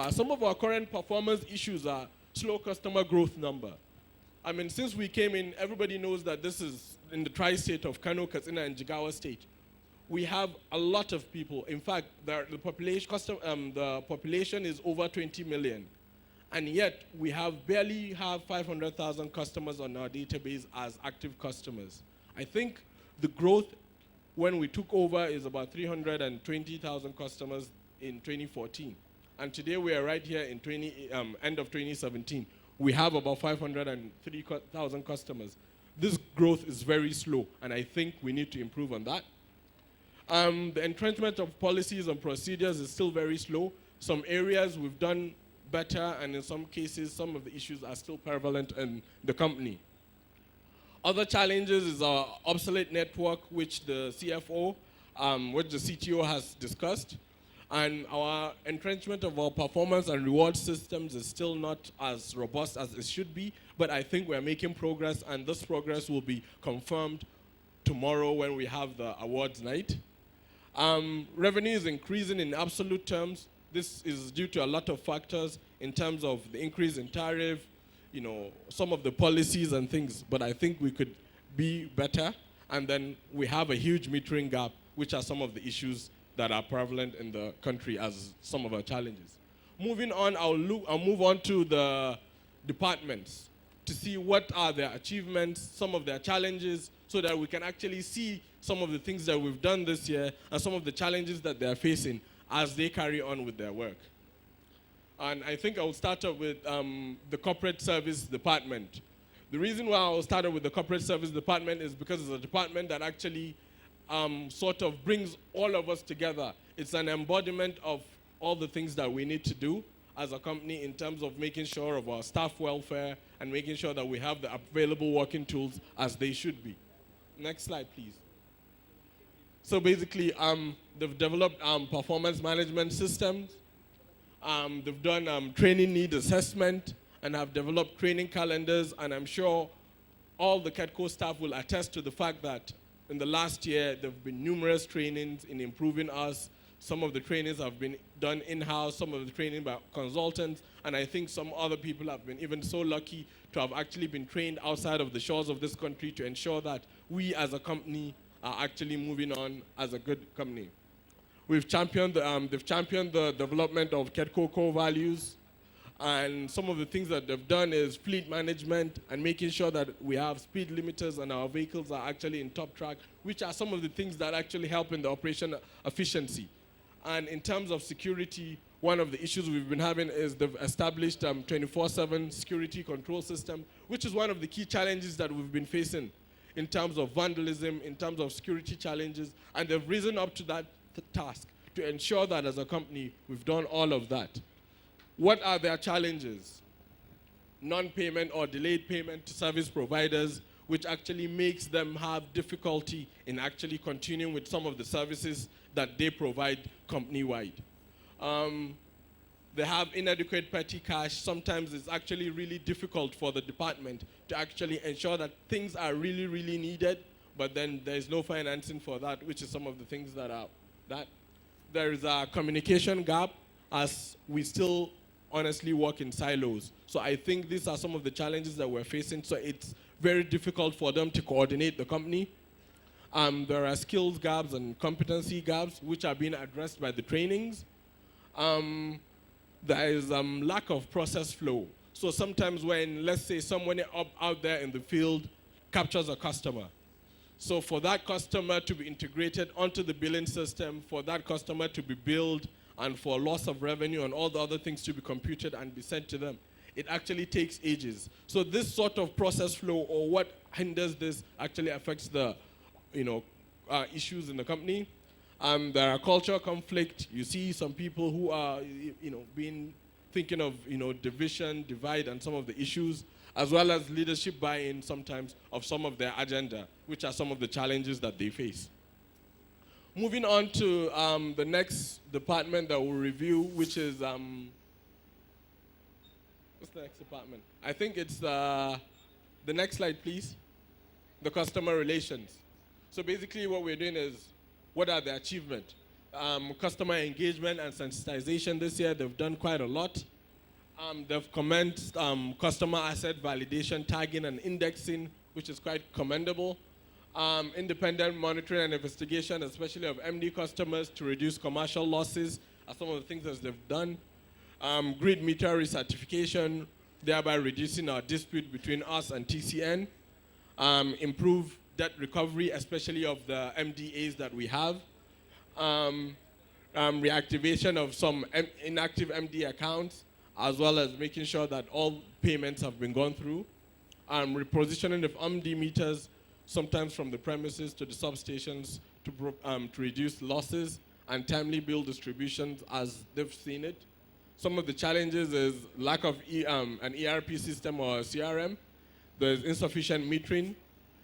Some of our current performance issues are slow customer growth number. I mean, since we came in, everybody knows that this is in the tri-state of Kano, Katsina, and Jigawa state. We have a lot of people. In fact, the population is over 20 million. And yet, we barely have 500,000 customers on our database as active customers. I think the growth when we took over is about 320,000 customers in 2014. And today we are right here in end of 2017. We have about 503,000 customers. This growth is very slow, and I think we need to improve on that. The entrenchment of policies and procedures is still very slow. Some areas we've done better, and in some cases, some of the issues are still prevalent in the company. Other challenges is our obsolete network, which the CFO which the CTO has discussed. And our entrenchment of our performance and reward systems is still not as robust as it should be, but I think we're making progress, and this progress will be confirmed tomorrow when we have the awards night. Revenue is increasing in absolute terms. This is due to a lot of factors in terms of the increase in tariff, some of the policies and things, but I think we could be better. And then we have a huge metering gap, which are some of the issues that are prevalent in the country as some of our challenges. Moving on, I'll move on to the departments to see what are their achievements, some of their challenges, so that we can actually see some of the things that we've done this year and some of the challenges that they're facing as they carry on with their work. And I think I'll start off with the corporate service department. The reason why I'll start off with the corporate service department is because it's a department that actually sort of brings all of us together. It's an embodiment of all the things that we need to do as a company in terms of making sure of our staff welfare and making sure that we have the available working tools as they should be. Next slide, please. So basically, they've developed performance management systems. They've done training need assessment and have developed training calendars. And I'm sure all the Kedco staff will attest to the fact that in the last year, there have been numerous trainings in improving us. Some of the trainings have been done in-house, some of the training by consultants, and I think some other people have been even so lucky to have actually been trained outside of the shores of this country to ensure that we as a company are actually moving on as a good company. They've championed the development of Kedco core values, and some of the things that they've done is fleet management and making sure that we have speed limiters and our vehicles are actually in top track, which are some of the things that actually help in the operation efficiency. And in terms of security, one of the issues we've been having is they've established 24/7 security control system, which is one of the key challenges that we've been facing in terms of vandalism, in terms of security challenges, and they've risen up to that task to ensure that as a company, we've done all of that. What are their challenges? Non-payment or delayed payment to service providers, which actually makes them have difficulty in actually continuing with some of the services that they provide company-wide. They have inadequate petty cash. Sometimes it's actually really difficult for the department to actually ensure that things are really, really needed, but then there's no financing for that, which is some of the things that are that. There is a communication gap as we still honestly work in silos. So I think these are some of the challenges that we're facing. So it's very difficult for them to coordinate the company. There are skills gaps and competency gaps, which are being addressed by the trainings. There is lack of process flow. So sometimes when, let's say, someone out there in the field captures a customer, so for that customer to be integrated onto the billing system, for that customer to be billed, and for loss of revenue and all the other things to be computed and be sent to them, it actually takes ages. So this sort of process flow, or what hinders this, actually affects the issues in the company. There are cultural conflict. You see some people who are thinking of division, divide, and some of the issues, as well as leadership buy-in sometimes of some of their agenda, which are some of the challenges that they face. Moving on to the next department that we'll review, which is, what's the next department? I think it's the next slide, please. The customer relations. So basically what we're doing is, what are the achievements? Customer engagement and sensitization this year, they've done quite a lot. They've commenced customer asset validation, tagging, and indexing, which is quite commendable. Independent monitoring and investigation, especially of MD customers to reduce commercial losses, are some of the things that they've done. Grid meter recertification, thereby reducing our dispute between us and TCN. Improve debt recovery, especially of the MDAs that we have. Reactivation of some inactive MD accounts, as well as making sure that all payments have been gone through. Repositioning of MD meters, sometimes from the premises to the substations to reduce losses, and timely bill distributions as they've seen it. Some of the challenges is lack of an ERP system or CRM. There's insufficient metering,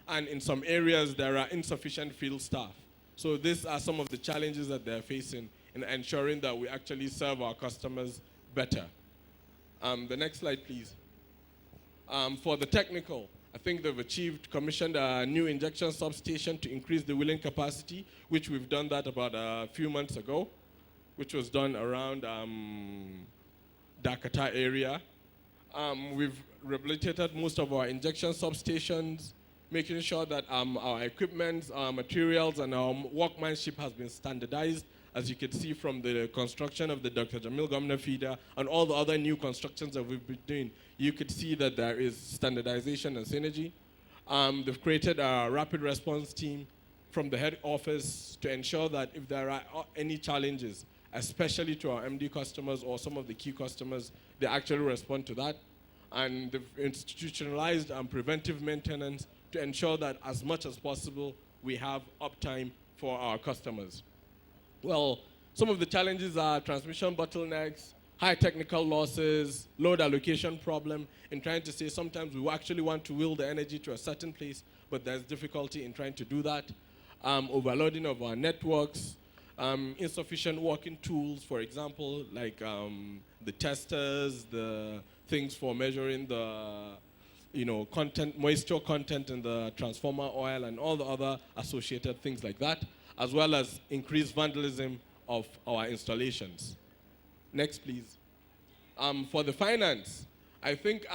and in some areas there are insufficient field staff. So these are some of the challenges that they're facing in ensuring that we actually serve our customers better. The next slide, please. For the technical, I think they've commissioned a new injection substation to increase the wheeling capacity, which we've done that about a few months ago, which was done around Dakata area. We've rehabilitated most of our injection substations, making sure that our equipment, our materials, and our workmanship has been standardized, as you can see from the construction of the Dr. Jamil Gomna feeder and all the other new constructions that we've been doing. You could see that there is standardization and synergy. They've created a rapid response team from the head office to ensure that if there are any challenges, especially to our MD customers or some of the key customers, they actually respond to that. And they've institutionalized preventive maintenance to ensure that as much as possible, we have uptime for our customers. Well, some of the challenges are transmission bottlenecks, high technical losses, load allocation problem, in trying to say sometimes we actually want to wheel the energy to a certain place, but there's difficulty in trying to do that. Overloading of our networks, insufficient working tools, for example, like the testers, the things for measuring the moisture content in the transformer oil and all the other associated things like that, as well as increased vandalism of our installations. Next, please. For the finance, I think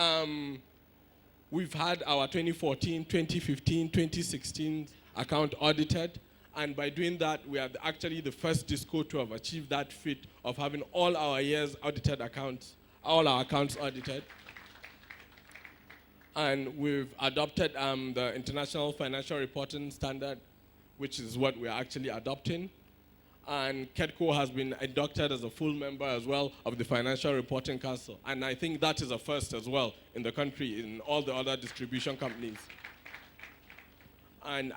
we've had our 2014, 2015, 2016 account audited, and by doing that, we are actually the first DISCO to have achieved that feat of having all our years audited accounts, all our accounts audited. And we've adopted the International Financial Reporting Standard, which is what we're actually adopting. And Kedco has been inducted as a full member as well of the Financial Reporting Council. And I think that is a first as well in the country, in all the other distribution companies. And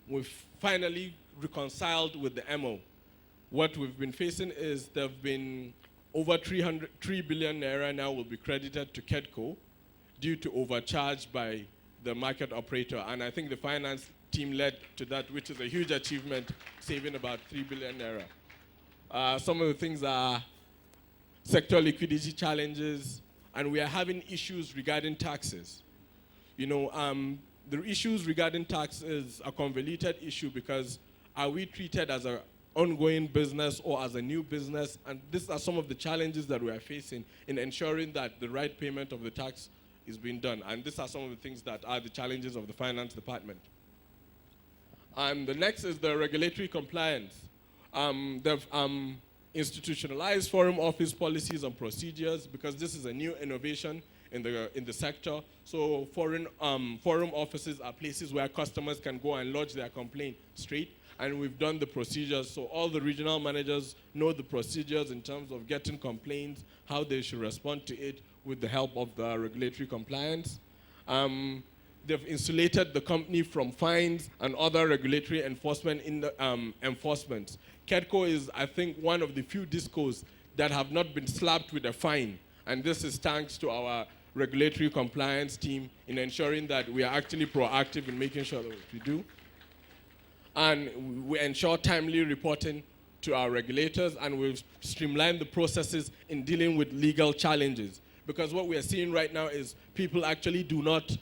we've finally reconciled with the MO. What we've been facing is there have been over 3 billion naira now will be credited to Kedco due to overcharge by the market operator. And I think the finance team led to that, which is a huge achievement, saving about 3 billion naira. Some of the things are sector liquidity challenges, and we are having issues regarding taxes. The issues regarding tax is a convoluted issue because are we treated as an ongoing business or as a new business? And these are some of the challenges that we are facing in ensuring that the right payment of the tax is being done. And these are some of the things that are the challenges of the finance department. And the next is the regulatory compliance. They've institutionalized forum office policies and procedures because this is a new innovation in the sector. So forum offices are places where customers can go and lodge their complaint straight. And we've done the procedures, so all the regional managers know the procedures in terms of getting complaints, how they should respond to it with the help of the regulatory compliance. They've insulated the company from fines and other regulatory enforcement in the enforcements. Kedco is, I think, one of the few DISCOs that have not been slapped with a fine. And this is thanks to our regulatory compliance team in ensuring that we are actually proactive in making sure that we do. And we ensure timely reporting to our regulators, and we've streamlined the processes in dealing with legal challenges. Because what we are seeing right now is people actually do not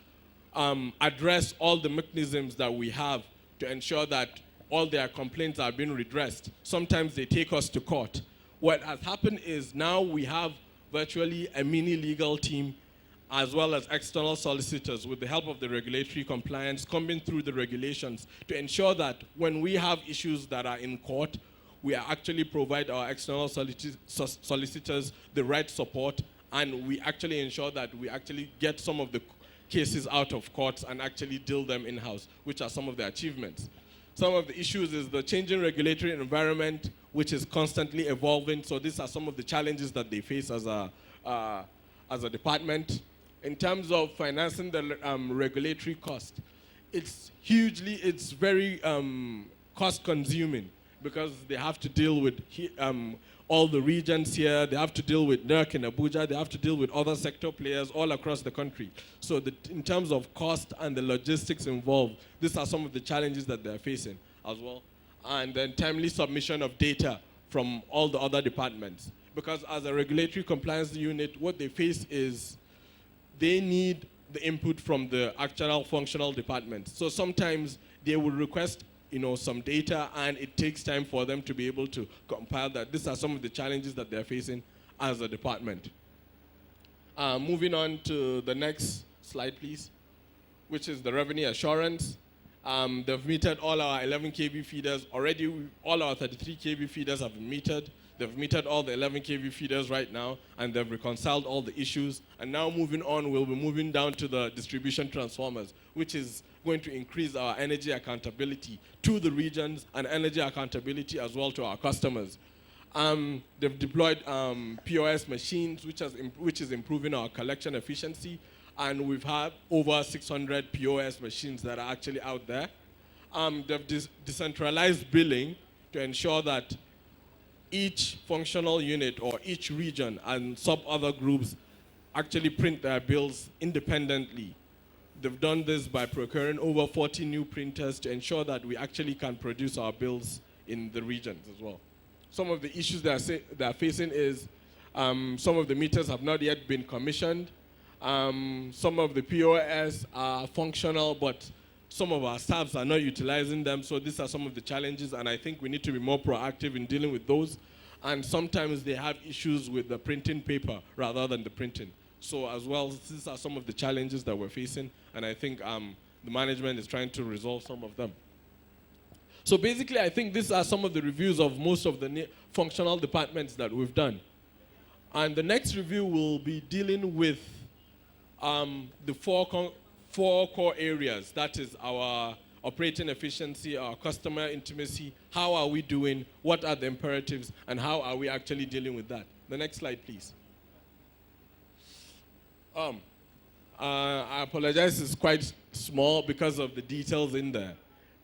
address all the mechanisms that we have to ensure that all their complaints are being redressed. Sometimes they take us to court. What has happened is now we have virtually a mini legal team as well as external solicitors with the help of the regulatory compliance coming through the regulations to ensure that when we have issues that are in court, we actually provide our external solicitors the right support, and we actually ensure that we actually get some of the cases out of courts and actually deal them in-house, which are some of the achievements. Some of the issues is the changing regulatory environment, which is constantly evolving. So these are some of the challenges that they face as a department. In terms of financing the regulatory cost, it's very cost-consuming because they have to deal with all the regions here, they have to deal with NERC in Abuja, they have to deal with other sector players all across the country. So in terms of cost and the logistics involved, these are some of the challenges that they're facing as well. and then timely submission of data from all the other departments. Because as a regulatory compliance unit, what they face is they need the input from the actual functional departments. So sometimes they will request some data, and it takes time for them to be able to compile that. These are some of the challenges that they're facing as a department. Moving on to the next slide, please, which is the revenue assurance. They've metered all our 11 kV feeders. Already, all our 33 kV feeders have been metered. They've metered all the 11 kV feeders right now, and they've reconciled all the issues. And now moving on, we'll be moving down to the distribution transformers, which is going to increase our energy accountability to the regions and energy accountability as well to our customers. They've deployed POS machines, which is improving our collection efficiency. And we've had over 600 POS machines that are actually out there. They've decentralized billing to ensure that each functional unit or each region and sub-other groups actually print their bills independently. They've done this by procuring over 40 new printers to ensure that we actually can produce our bills in the regions as well. Some of the issues they're facing is some of the meters have not yet been commissioned. Some of the POS are functional, but some of our staffs are not utilizing them. So these are some of the challenges, and I think we need to be more proactive in dealing with those. And sometimes they have issues with the printing paper rather than the printing. So as well, these are some of the challenges that we're facing, and I think the management is trying to resolve some of them. So basically, I think these are some of the reviews of most of the functional departments that we've done. And the next review will be dealing with the four core areas. That is our operating efficiency, our customer intimacy, how are we doing, what are the imperatives, and how are we actually dealing with that. The next slide, please. I apologize, it's quite small because of the details in there.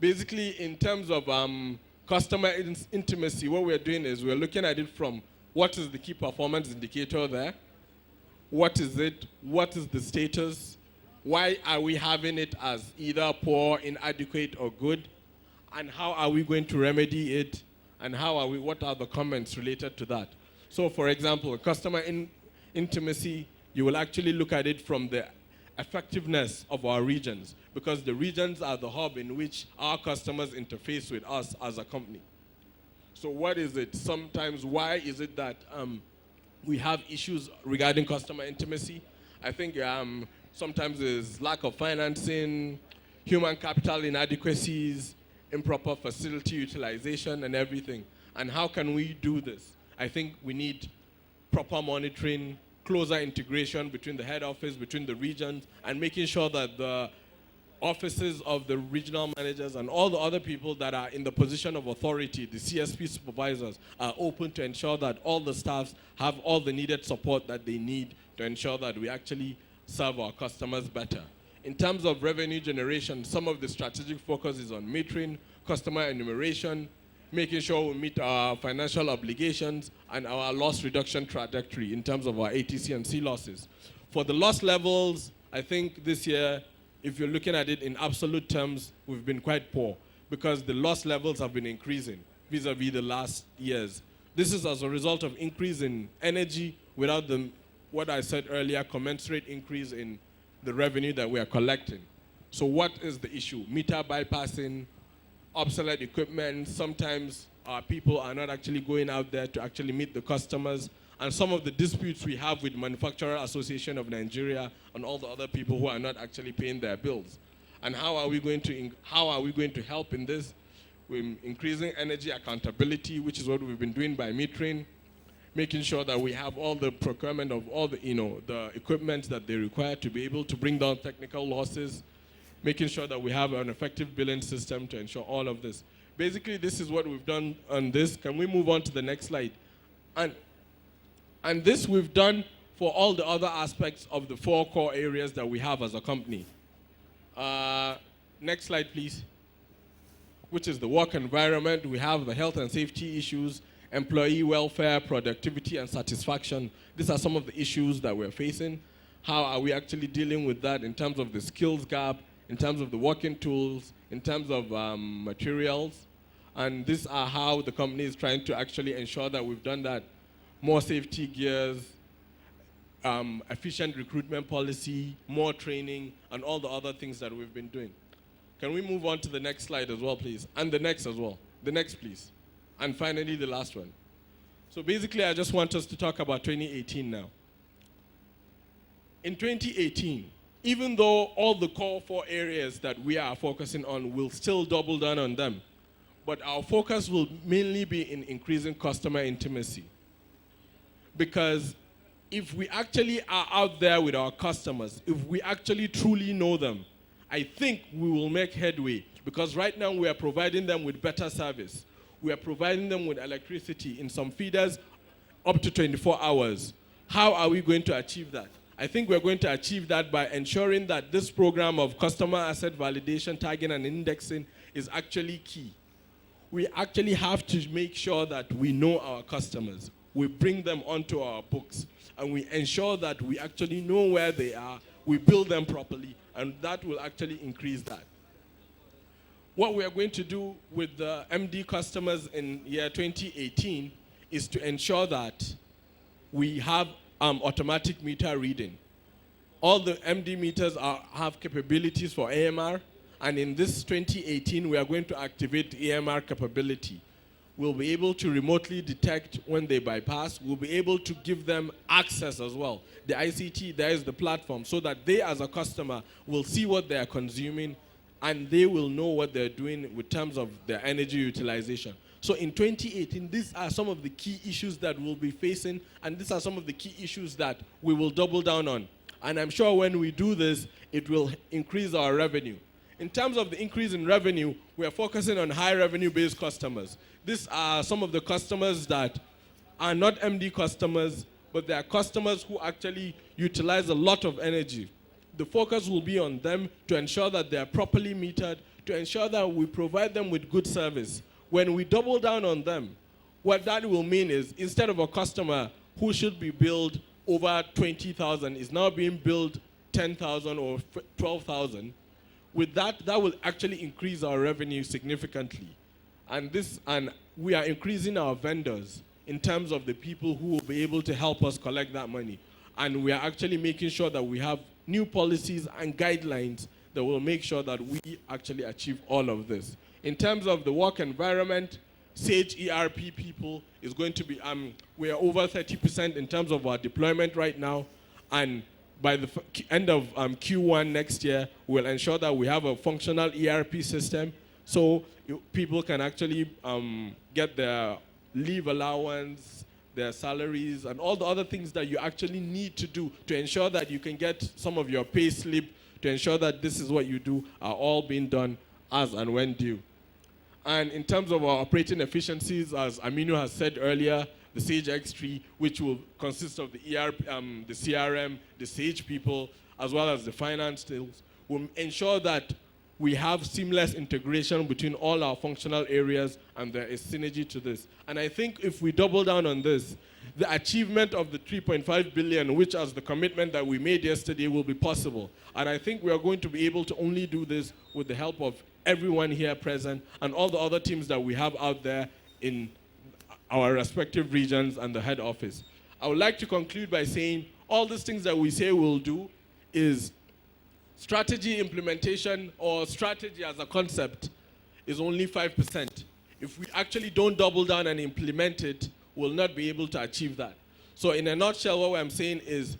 Basically, in terms of customer intimacy, what we're doing is we're looking at it from what is the key performance indicator there, what is it, what is the status, why are we having it as either poor, inadequate, or good, and how are we going to remedy it, and what are the comments related to that. So for example, customer intimacy, you will actually look at it from the effectiveness of our regions, because the regions are the hub in which our customers interface with us as a company. So what is it? Sometimes, why is it that we have issues regarding customer intimacy? I think sometimes there's lack of financing, human capital inadequacies, improper facility utilization, and everything. And how can we do this? I think we need proper monitoring, closer integration between the head office, between the regions, and making sure that the offices of the regional managers and all the other people that are in the position of authority, the CSP supervisors, are open to ensure that all the staffs have all the needed support that they need to ensure that we actually serve our customers better. In terms of revenue generation, some of the strategic focus is on metering, customer enumeration, making sure we meet our financial obligations and our loss reduction trajectory in terms of our ATC and C losses. For the loss levels, I think this year, if you're looking at it in absolute terms, we've been quite poor because the loss levels have been increasing vis-a-vis the last years. This is as a result of increase in energy without the, what I said earlier, commensurate increase in the revenue that we are collecting. So what is the issue? Meter bypassing, obsolete equipment. Sometimes our people are not actually going out there to actually meet the customers. And some of the disputes we have with Manufacturer Association of Nigeria and all the other people who are not actually paying their bills. And how are we going to help in this? We're increasing energy accountability, which is what we've been doing by metering, making sure that we have all the procurement of all the, the equipment that they require to be able to bring down technical losses, making sure that we have an effective billing system to ensure all of this. Basically, this is what we've done on this. Can we move on to the next slide? And this we've done for all the other aspects of the four core areas that we have as a company. Next slide, please. Which is the work environment. We have the health and safety issues, employee welfare, productivity, and satisfaction. These are some of the issues that we're facing. How are we actually dealing with that in terms of the skills gap, in terms of the working tools, in terms of materials? And these are how the company is trying to actually ensure that we've done that. More safety gears, efficient recruitment policy, more training, and all the other things that we've been doing. Can we move on to the next slide as well, please? And the next as well. The next, please. And finally, the last one. So basically, I just want us to talk about 2018 now. In 2018, even though all the core 4 areas that we are focusing on will still double down on them, but our focus will mainly be in increasing customer intimacy. Because if we actually are out there with our customers, if we actually truly know them, I think we will make headway. Because right now we are providing them with better service. We are providing them with electricity in some feeders up to 24 hours. How are we going to achieve that? I think we're going to achieve that by ensuring that this program of customer asset validation, tagging, and indexing is actually key. We actually have to make sure that we know our customers. We bring them onto our books, and we ensure that we actually know where they are, we build them properly, and that will actually increase that. What we are going to do with the MD customers in year 2018 is to ensure that we have automatic meter reading. All the MD meters have capabilities for AMR, and in this 2018, we are going to activate the AMR capability. We'll be able to remotely detect when they bypass. We'll be able to give them access as well. The ICT, there is the platform, so that they as a customer will see what they are consuming, and they will know what they're doing with terms of their energy utilization. So in 2018, these are some of the key issues that we'll be facing, and these are some of the key issues that we will double down on. And I'm sure when we do this, it will increase our revenue. In terms of the increase in revenue, we are focusing on high revenue-based customers. These are some of the customers that are not MD customers, but they are customers who actually utilize a lot of energy. The focus will be on them to ensure that they are properly metered, to ensure that we provide them with good service. When we double down on them, what that will mean is instead of a customer who should be billed over 20,000 is now being billed 10,000 or 12,000, with that will actually increase our revenue significantly. And we are increasing our vendors in terms of the people who will be able to help us collect that money. And we are actually making sure that we have new policies and guidelines that will make sure that we actually achieve all of this. In terms of the work environment, Sage ERP people is going to be, we are over 30% in terms of our deployment right now. And by the end of Q1 next year, we'll ensure that we have a functional ERP system so people can actually get their leave allowance, their salaries, and all the other things that you actually need to do to ensure that you can get some of your pay slip, to ensure that this is what you do, are all being done as and when due. And in terms of our operating efficiencies, as Aminu has said earlier, the Sage X3, which will consist of the ERP, the CRM, the Sage people, as well as the finance teams, will ensure that we have seamless integration between all our functional areas, and there is synergy to this. And I think if we double down on this, the achievement of the 3.5 billion, which as the commitment that we made yesterday, will be possible. And I think we are going to be able to only do this with the help of everyone here present and all the other teams that we have out there in our respective regions and the head office. I would like to conclude by saying all these things that we say we'll do is strategy implementation, or strategy as a concept, is only 5%. If we actually don't double down and implement it, we'll not be able to achieve that. So in a nutshell, what I'm saying is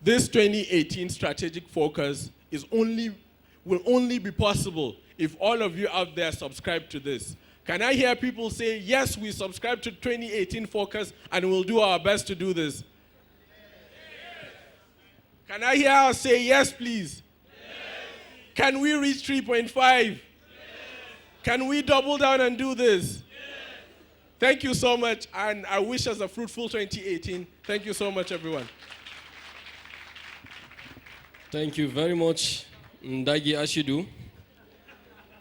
this 2018 strategic focus will only be possible if all of you out there subscribe to this. Can I hear people say, yes, we subscribe to 2018 focus and we'll do our best to do this? Yes. Can I hear us say yes, please? Yes. Can we reach 3.5? Yes. Can we double down and do this? Yes. Thank you so much, and I wish us a fruitful 2018. Thank you so much, everyone. Thank you very much, Ndagi Ashidu.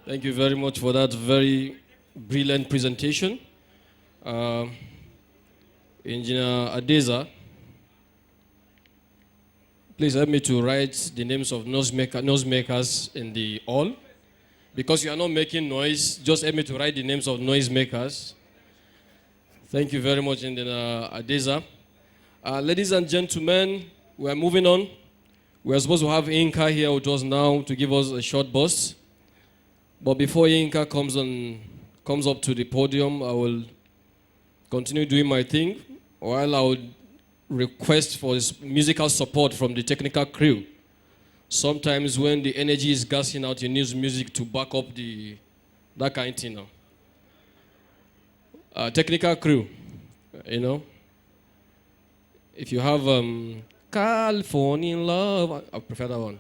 Thank you very much for that very brilliant presentation. Engineer Adeza, please help me to write the names of nose makers in the hall. Because you are not making noise, just help me to write the names of noisemakers. Thank you very much, Engineer Adeza. Ladies and gentlemen, we are moving on. We are supposed to have Inka here with us now to give us a short burst. But before Inka comes up to the podium, I will continue doing my thing while I would request for musical support from the technical crew. Sometimes when the energy is gassing out, you need music to back up that kind of thing now. Technical crew, if you have California Love, I prefer that one.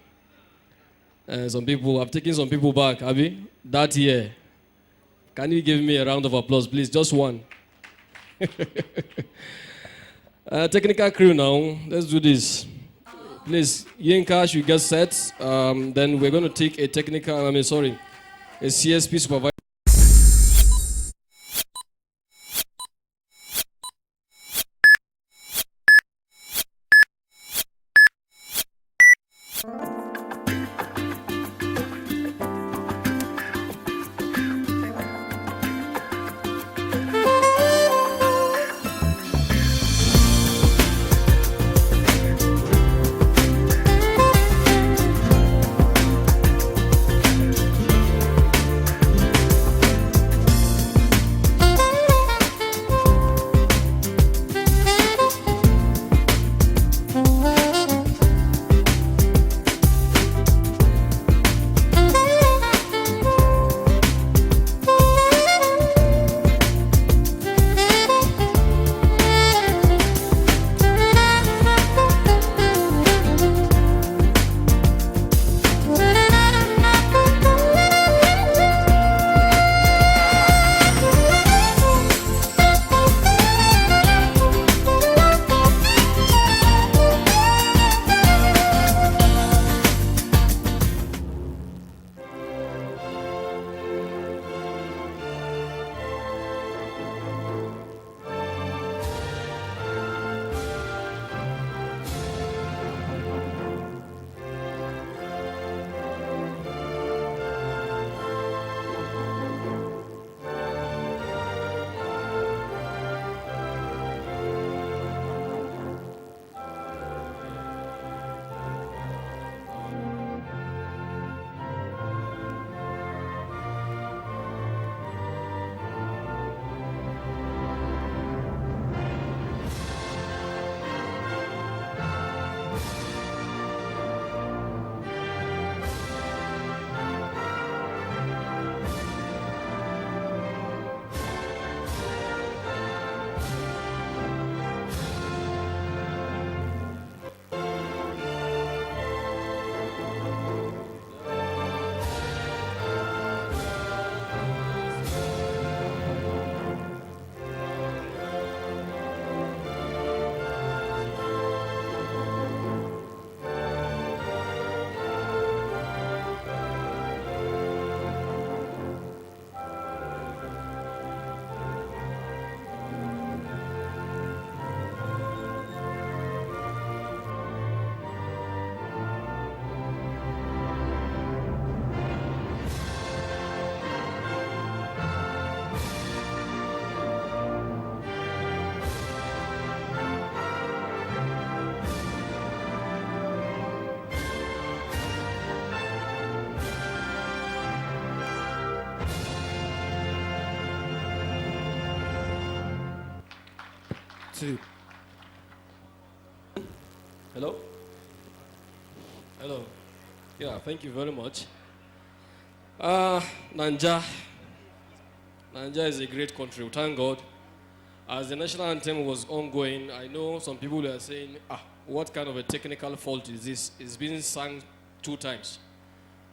I've taken some people back, Abby, that year. Can you give me a round of applause, please? Just one. Technical crew now, let's do this. Please, Yinka should get set. Then we're going to take a CSP supervisor. Two. Hello? Hello. Yeah, thank you very much. Nanja. Nanja is a great country, thank God. As the national anthem was ongoing, I know some people were saying, what kind of a technical fault is this? It's been sung 2 times.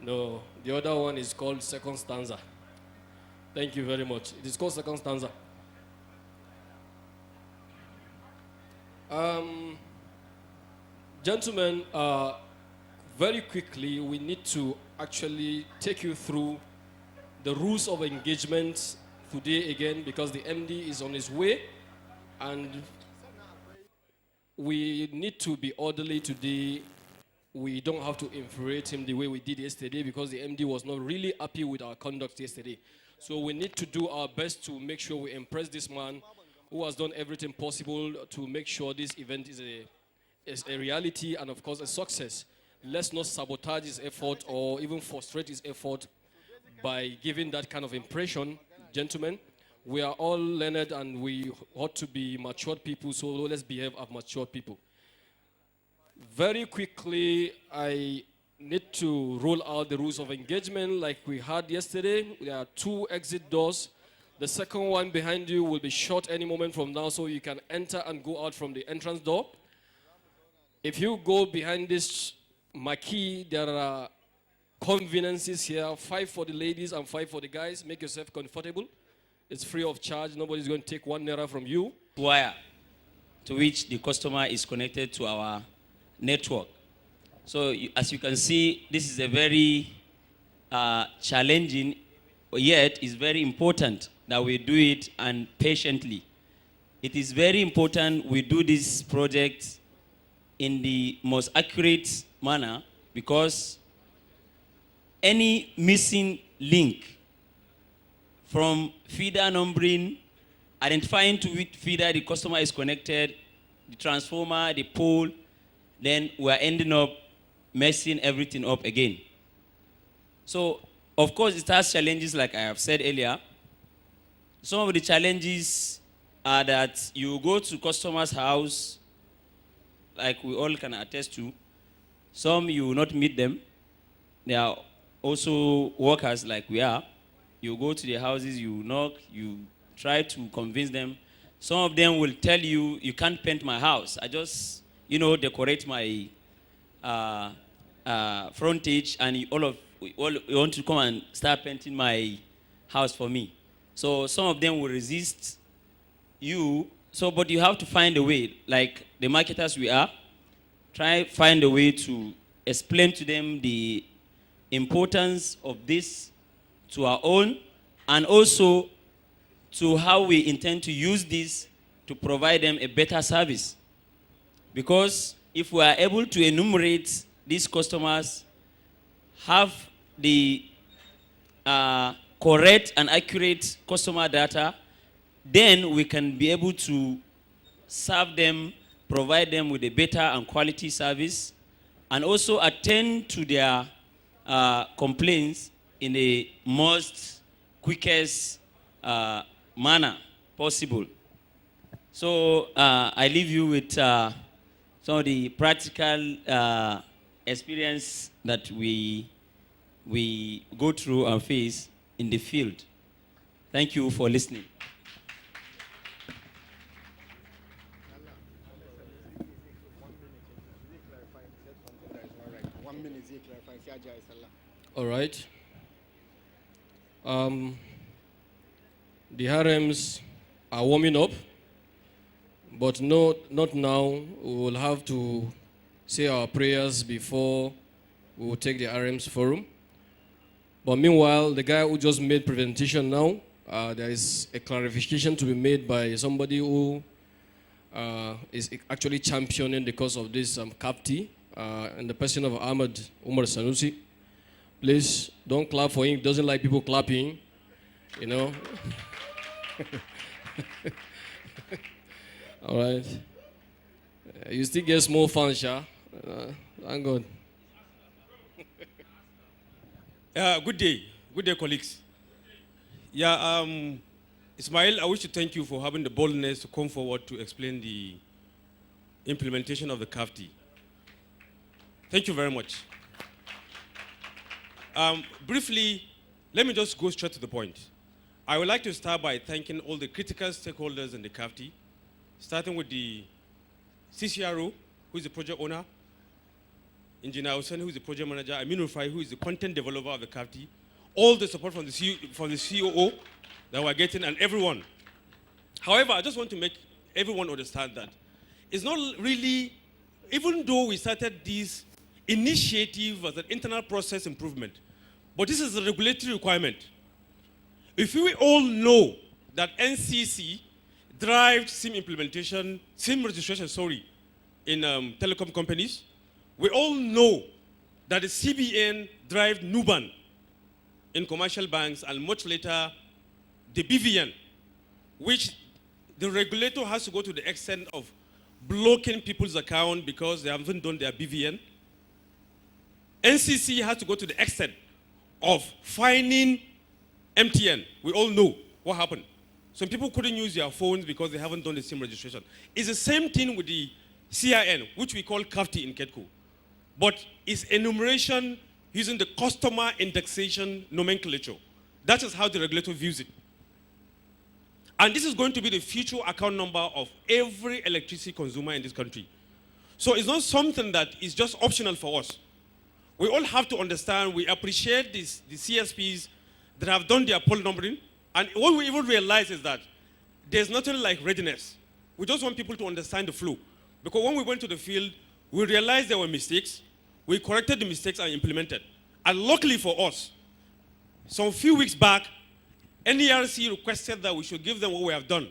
No, the other one is called second stanza. Thank you very much. It is called second stanza. Gentlemen, very quickly, we need to actually take you through the rules of engagement today again, because the MD is on his way and we need to be orderly today we don't have to infuriate him the way we did yesterday because the MD was not really happy with our conduct yesterday. So we need to do our best to make sure we impress this man who has done everything possible to make sure this event is a reality and, of course, a success. Let's not sabotage his effort or even frustrate his effort by giving that kind of impression. Gentlemen, we are all learned and we ought to be matured people, so let's behave as matured people. Very quickly, I need to roll out the rules of engagement like we had yesterday. There are 2 exit doors. The second one behind you will be shut any moment from now, so you can enter and go out from the entrance door. If you go behind this marquee, there are conveniences here, 5 for the ladies and 5 for the guys. Make yourself comfortable. It's free of charge. Nobody's going to take 1 naira from you. Wire to which the customer is connected to our network. So as you can see, this is a very challenging, yet is very important that we do it and patiently. It is very important we do this project in the most accurate manner because any missing link from feeder numbering, identifying to which feeder the customer is connected, the transformer, the pole, then we're ending up messing everything up again. So, of course, it has challenges like I have said earlier. Some of the challenges are that you go to customer's house, like we all can attest to. Some you will not meet them. They are also workers like we are. You go to their houses, you knock, you try to convince them. Some of them will tell you, you can't paint my house. I just, decorate my frontage and you want to come and start painting my house for me. So some of them will resist you. So, but you have to find a way, like the marketers we are, find a way to explain to them the importance of this to our own and also to how we intend to use this to provide them a better service. Because if we are able to enumerate these customers, have the correct and accurate customer data, then we can be able to serve them, provide them with a better and quality service, and also attend to their complaints in the most quickest manner possible. So I leave you with some of the practical experience that we go through and face in the field. Thank you for listening. All right. The harems are warming up, but not now. We will have to say our prayers before we will take the harems forum. But meanwhile, the guy who just made presentation now, there is a clarification to be made by somebody who is actually championing the cause of this CAPTI, in the person of Ahmed Umar Sanusi. Please don't clap for him. He doesn't like people clapping, All right. You still get small fans, Sha. Thank God. Good day, colleagues. Ismail, I wish to thank you for having the boldness to come forward to explain the implementation of the CAFTI. Thank you very much. Briefly, let me just go straight to the point. I would like to start by thanking all the critical stakeholders in the CAFTI, starting with the CCRO, who is the project owner, Engineer Hussein, who is the project manager, Amin Rufai, who is the content developer of the CAFTI, all the support from the COO that we're getting, and everyone. However, I just want to make everyone understand that it's not really, even though we started this initiative as an internal process improvement, but this is a regulatory requirement. If we all know that NCC drives SIM registration, in telecom companies, We all know that the CBN drive Nuban in commercial banks and much later the BVN, which the regulator has to go to the extent of blocking people's account because they haven't done their BVN. NCC has to go to the extent of fining MTN. We all know what happened. Some people couldn't use their phones because they haven't done the SIM registration. It's the same thing with the CIN, which we call CAFTI in Kedco. But it's enumeration using the customer indexation nomenclature. That is how the regulator views it. And this is going to be the future account number of every electricity consumer in this country. So it's not something that is just optional for us. We all have to understand, we appreciate the CSPs that have done their poll numbering. And what we even realize is that there's nothing like readiness. We just want people to understand the flow. Because when we went to the field, we realized there were mistakes. We corrected the mistakes and implemented. And luckily for us, some few weeks back, NERC requested that we should give them what we have done.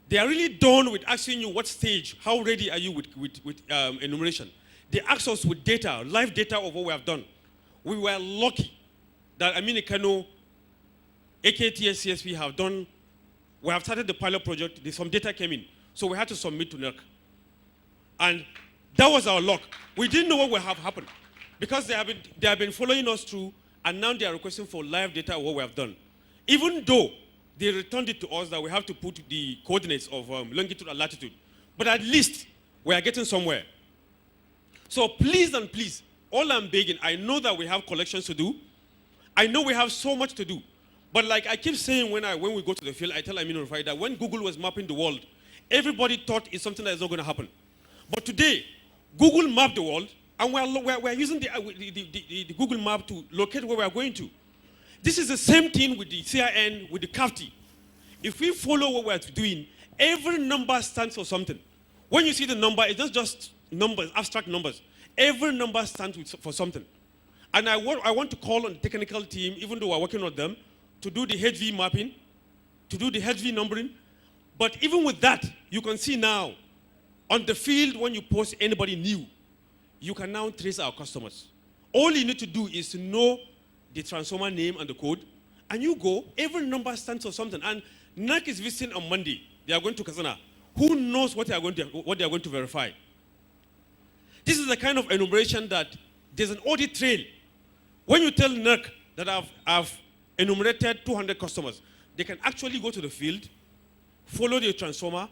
They are really done with asking you what stage, how ready are you with enumeration. They asked us with data, live data of what we have done. We were lucky that Amini Kano, AKTS, CSP have done, we have started the pilot project, some data came in. So we had to submit to NERC. And that was our luck. We didn't know what would have happened because they have been following us through and now they are requesting for live data of what we have done. Even though they returned it to us that we have to put the coordinates of longitude and latitude. But at least we are getting somewhere. So please and please, all I'm begging, I know that we have collections to do. I know we have so much to do. But like I keep saying when we go to the field, I tell Aminu Rufai that when Google was mapping the world, everybody thought it's something that is not going to happen. But today, Google mapped the world, and we're using the Google map to locate where we are going to. This is the same thing with the CIN, with the CAFTI. If we follow what we're doing, every number stands for something. When you see the number, it's not just numbers, abstract numbers. Every number stands for something. And I want to call on the technical team, even though we're working on them, to do the HV mapping, to do the HV numbering. But even with that, you can see now, on the field, when you post anybody new, you can now trace our customers. All you need to do is to know the transformer name and the code, and you go, every number stands for something. And NAC is visiting on Monday. They are going to Kazana. Who knows what they are going to verify? This is the kind of enumeration that there's an audit trail. When you tell NERC that I've enumerated 200 customers, they can actually go to the field, follow the transformer,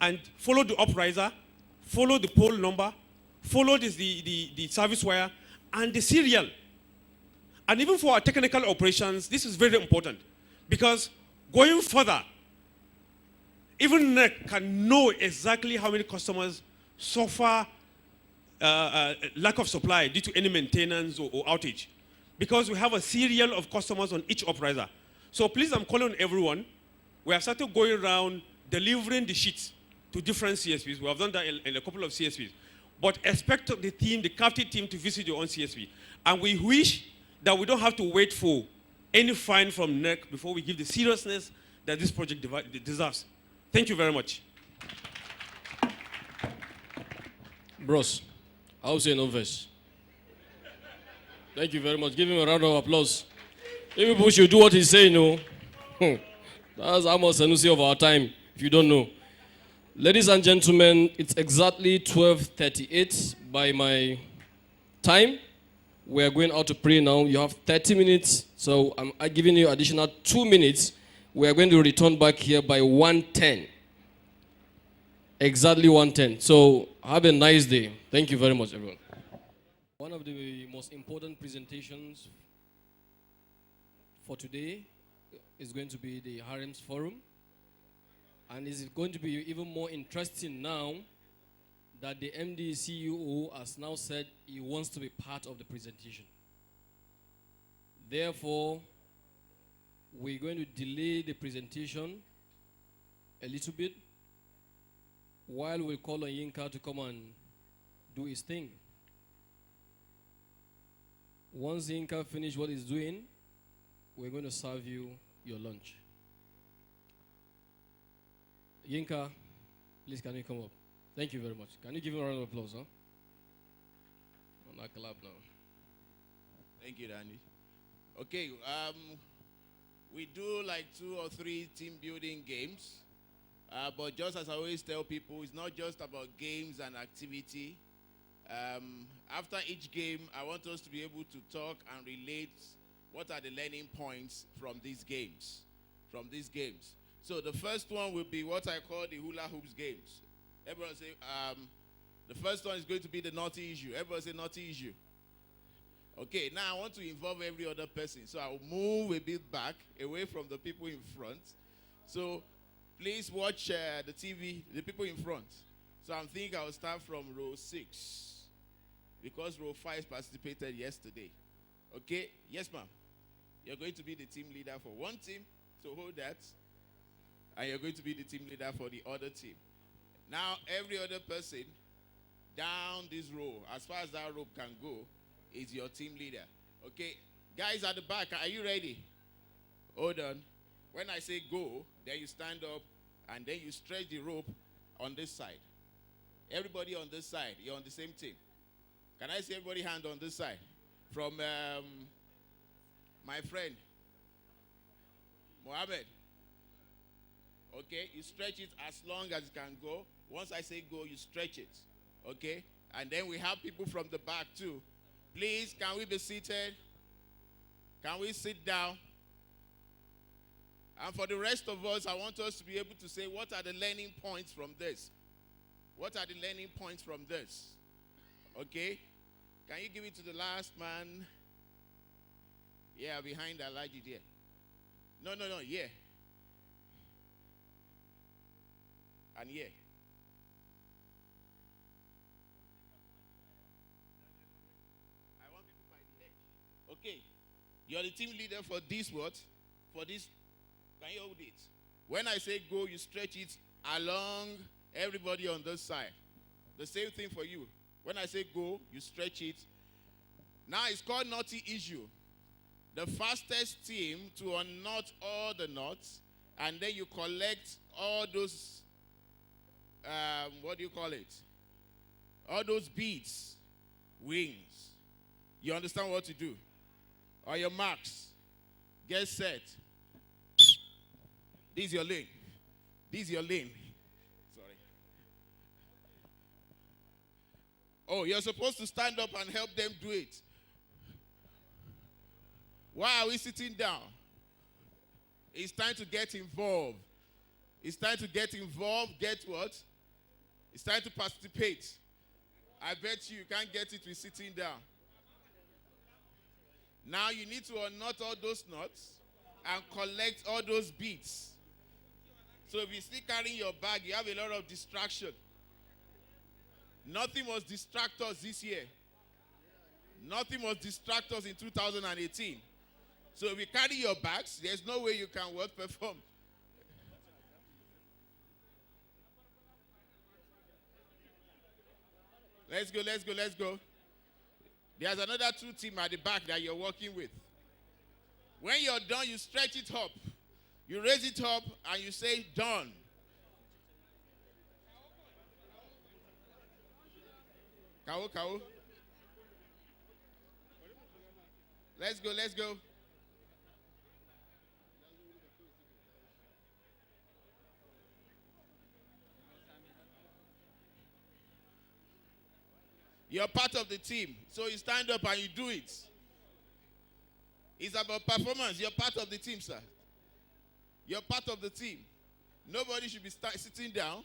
and follow the upriser, follow the pole number, follow the service wire, and the serial. And even for our technical operations, this is very important. Because going further, even NERC can know exactly how many customers suffer lack of supply due to any maintenance or outage. Because we have a serial of customers on each upriser. So please, I'm calling on everyone. We have started going around delivering the sheets to different CSPs. We have done that in a couple of CSPs. But expect the team, the CAFTI team, to visit your own CSP. And we wish that we don't have to wait for any fine from NERC before we give the seriousness that this project deserves. Thank you very much. Bros, I'll say no verse. Thank you very much. Give him a round of applause. If people should do what he's saying, no. That's almost Sanusi of our time, if you don't know. Ladies and gentlemen, it's exactly 12:38 by my time. We are going out to pray now. You have 30 minutes, so I'm giving you additional 2 minutes. We are going to return back here by 1:10. Exactly 1:10. So have a nice day. Thank you very much, everyone. One of the most important presentations for today is going to be the Harems Forum. And it's going to be even more interesting now that the MD CEO has now said he wants to be part of the presentation. Therefore, we're going to delay the presentation a little bit while we call on Yinka to come and do his thing. Once Yinka finishes what he's doing, we're going to serve you your lunch. Yinka, please can you come up? Thank you very much. Can you give him a round of applause, huh? On our club now. Thank you, Danny. Okay, we do like 2 or 3 team building games. But just as I always tell people, it's not just about games and activity. After each game, I want us to be able to talk and relate what are the learning points from these games. So the first one will be what I call the hula hoops games. Everyone say, the first one is going to be the naughty issue. Everyone say naughty issue. Okay, now I want to involve every other person. So I'll move a bit back, away from the people in front. So please watch the TV, the people in front. So I'm thinking I'll start from row 6. Because row 5 participated yesterday. Okay? Yes, ma'am. You're going to be the team leader for one team. So hold that. And you're going to be the team leader for the other team. Now, every other person down this row, as far as that rope can go, is your team leader. Okay? Guys at the back, are you ready? Hold on. When I say go, then you stand up and then you stretch the rope on this side. Everybody on this side, you're on the same team. Can I see everybody hand on this side? From my friend, Mohammed. Okay, you stretch it as long as it can go. Once I say go, you stretch it. Okay? And then we have people from the back too. Please, can we be seated? Can we sit down? And for the rest of us, I want us to be able to say, what are the learning points from this? What are the learning points from this? Okay? Can you give it to the last man? Yeah, behind Alaji there. No, yeah. And yeah. I want people by the edge. Okay. You're the team leader for this what? For this. Can you hold it? When I say go, you stretch it along everybody on this side. The same thing for you. When I say go, you stretch it. Now it's called knotty issue. The fastest team to unknot all the knots, and then you collect all those, what do you call it? All those beads, wings. You understand what to do? On your marks, get set. This is your lane. This is your lane. Sorry. Oh, you're supposed to stand up and help them do it. Why are we sitting down? It's time to get involved. It's time to get involved. Get what? It's time to participate. I bet you can't get it with sitting down. Now you need to unknot all those knots and collect all those beads. So if you're still carrying your bag, you have a lot of distraction. Nothing must distract us this year. Nothing must distract us in 2018. So if you carry your bags, there's no way you can perform. Let's go. There's another 2 team at the back that you're working with. When you're done, you stretch it up. You raise it up and you say, done. Kao. Let's go. You're part of the team. So you stand up and you do it. It's about performance. You're part of the team, sir. You're part of the team. Nobody should be sitting down.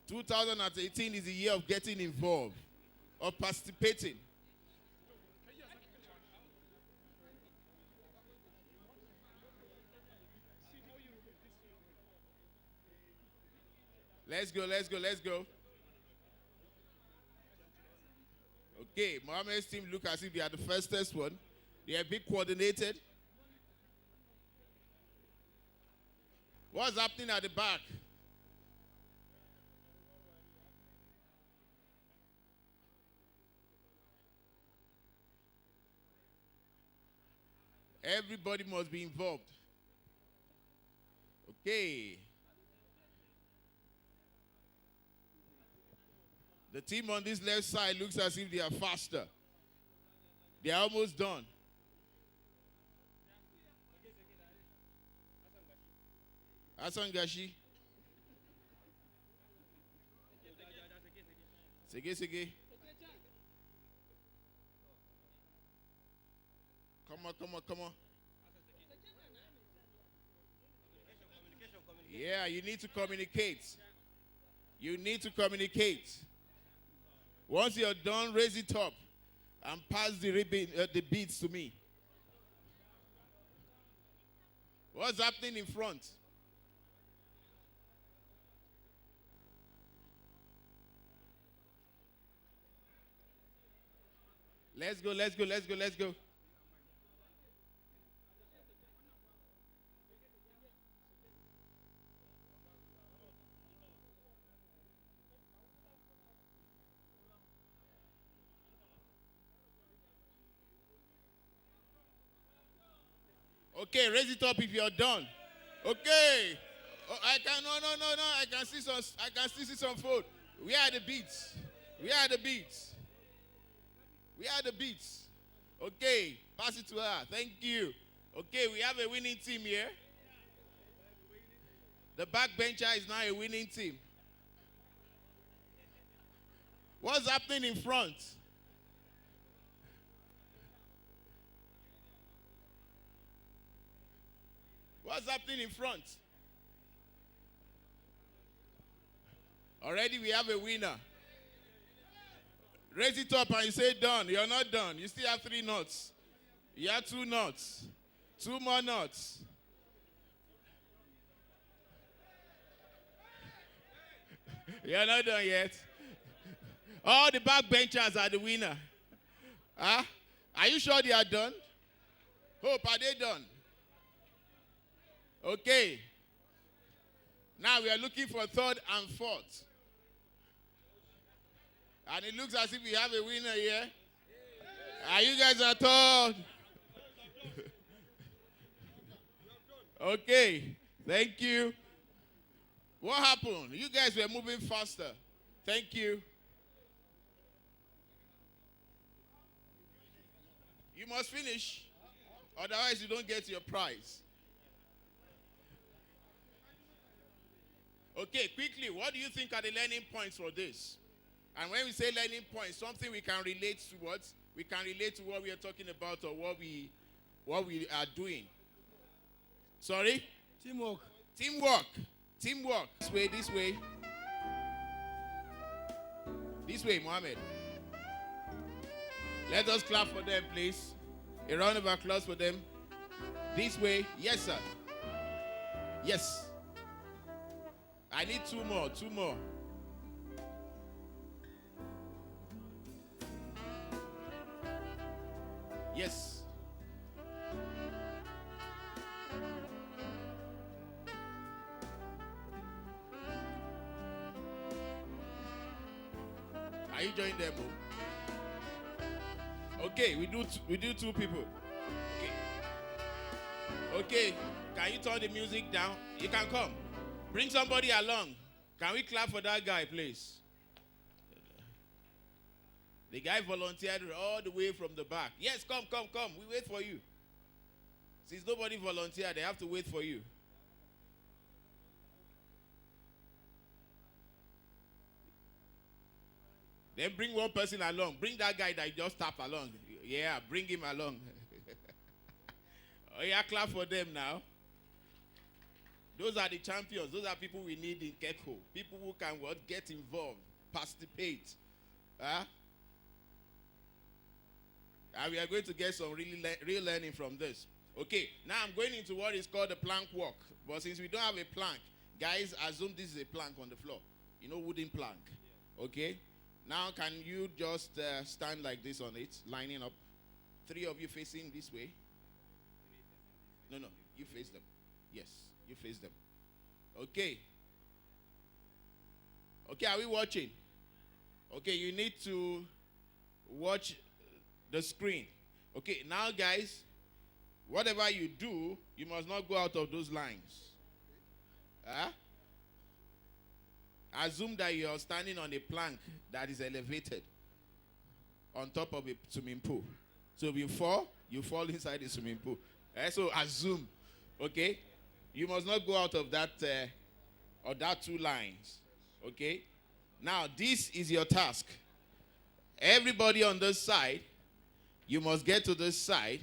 2018 is the year of getting involved, of participating. Let's go. Okay, Mohammed's team look as if they are the fastest one. They are a bit coordinated. What's happening at the back? Everybody must be involved. Okay. The team on this left side looks as if they are faster. They are almost done. Hassan Gashi. Sege. Come on. Yeah, you need to communicate. You need to communicate. Once you're done, raise it up and pass the beads to me. What's happening in front? Let's go. Okay, raise it up if you're done. Okay. Oh, I can see some food. We are the beats. Okay, pass it to her. Thank you. Okay, we have a winning team here. The backbencher is now a winning team. What's happening in front? What's happening in front? Already we have a winner. Raise it up and you say done. You're not done. You still have 3 knots. You have 2 knots. 2 more knots. You're not done yet. All the backbenchers are the winner. Huh? Are you sure they are done? Hope, are they done? Okay. Now we are looking for 3rd and 4th. And it looks as if we have a winner here. Are you guys at all? Okay. Thank you. What happened? You guys were moving faster. Thank you. You must finish. Otherwise, you don't get your prize. Okay, quickly, what do you think are the learning points for this? And when we say learning points, something we can relate to what? We can relate to what we are talking about or what we are doing. Sorry? Teamwork. This way. This way, Mohammed. Let us clap for them, please. A round of applause for them. This way. Yes, sir. Yes. I need 2 more. Yes. Are you joining them? Okay, we do 2 people. Okay, can you turn the music down? You can come. Bring somebody along. Can we clap for that guy, please? The guy volunteered all the way from the back. Yes, come. We wait for you. Since nobody volunteered, they have to wait for you. Then bring one person along. Bring that guy that you just tap along. Yeah, bring him along. Oh, yeah, clap for them now. Those are the champions. Those are people we need in Kedco. People who can get involved, participate. And we are going to get some real learning from this. Okay, now I'm going into what is called the plank walk. But since we don't have a plank, guys, assume this is a plank on the floor. You know, wooden plank. Okay? Now, can you just stand like this on it, lining up? 3 of you facing this way. No, you face them. Yes, you face them. Okay. Okay, are we watching? Okay, you need to watch the screen. Okay, now guys, whatever you do, you must not go out of those lines. Assume that you're standing on a plank that is elevated on top of a swimming pool. So if you fall inside the swimming pool. So assume, okay? You must not go out of that or that 2 lines, okay? Now, this is your task. Everybody on this side, you must get to this side,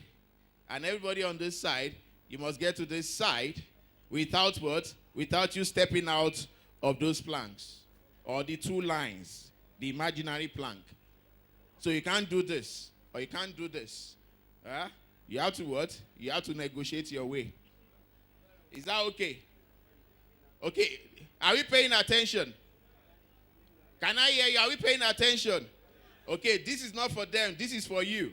and everybody on this side, you must get to this side without what? Without you stepping out of those planks or the 2 lines, the imaginary plank. So you can't do this or you can't do this. You have to what? You have to negotiate your way. Is that okay? Okay. Are we paying attention? Can I hear you? Are we paying attention? Okay, this is not for them. This is for you.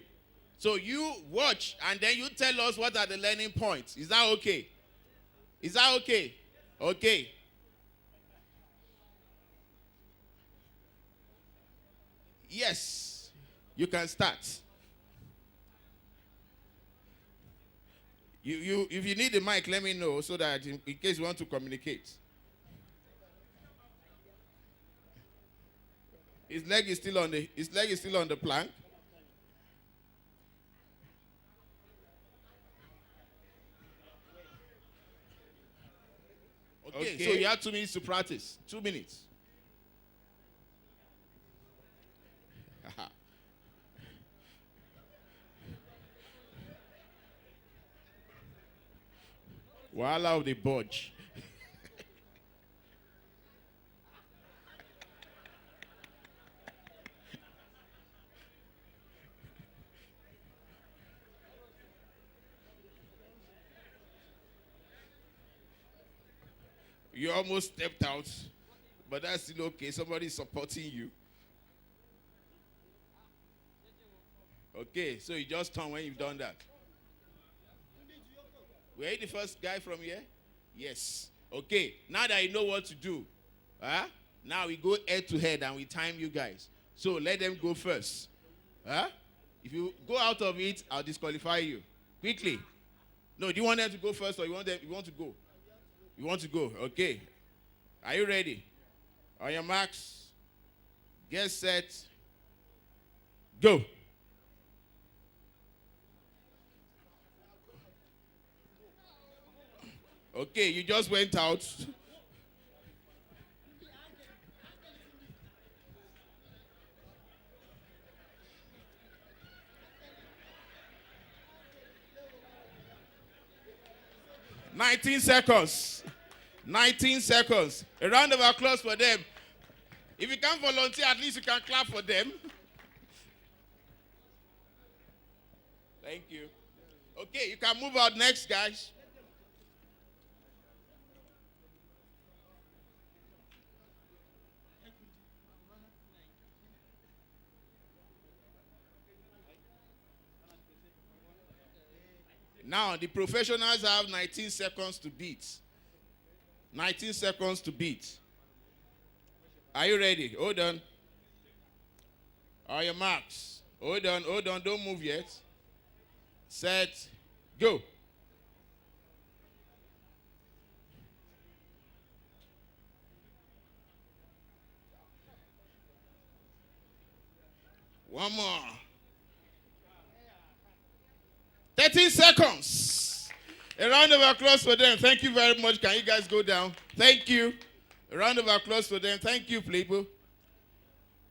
So you watch and then you tell us what are the learning points. Is that okay? Is that okay? Okay. Yes. You can start. If you need the mic, let me know so that in case you want to communicate. His leg is still on the plank. Okay, so you have 2 minutes to practice. 2 minutes. Wahala of the budge. You almost stepped out, but that's still okay. Somebody's supporting you. Okay, so you just turn when you've done that. Were you the first guy from here? Yes. Okay, now that you know what to do, now we go head to head and we time you guys. So let them go first. If you go out of it, I'll disqualify you. Quickly. No, do you want them to go first or you want to go? You want to go? Okay. Are you ready? On your marks, get set, go. Okay, you just went out. "19 seconds. 19 seconds. A round of applause for them. If you can't volunteer, at least you can clap for them. Thank you. Okay, you can move out next, guys. Now, the professionals have 19 seconds to beat. 19 seconds to beat. Are you ready? Hold on. On your marks. Hold on, don't move yet. Set, go. One more. 13 seconds. A round of applause for them. Thank you very much. Can you guys go down? Thank you. A round of applause for them. Thank you, people.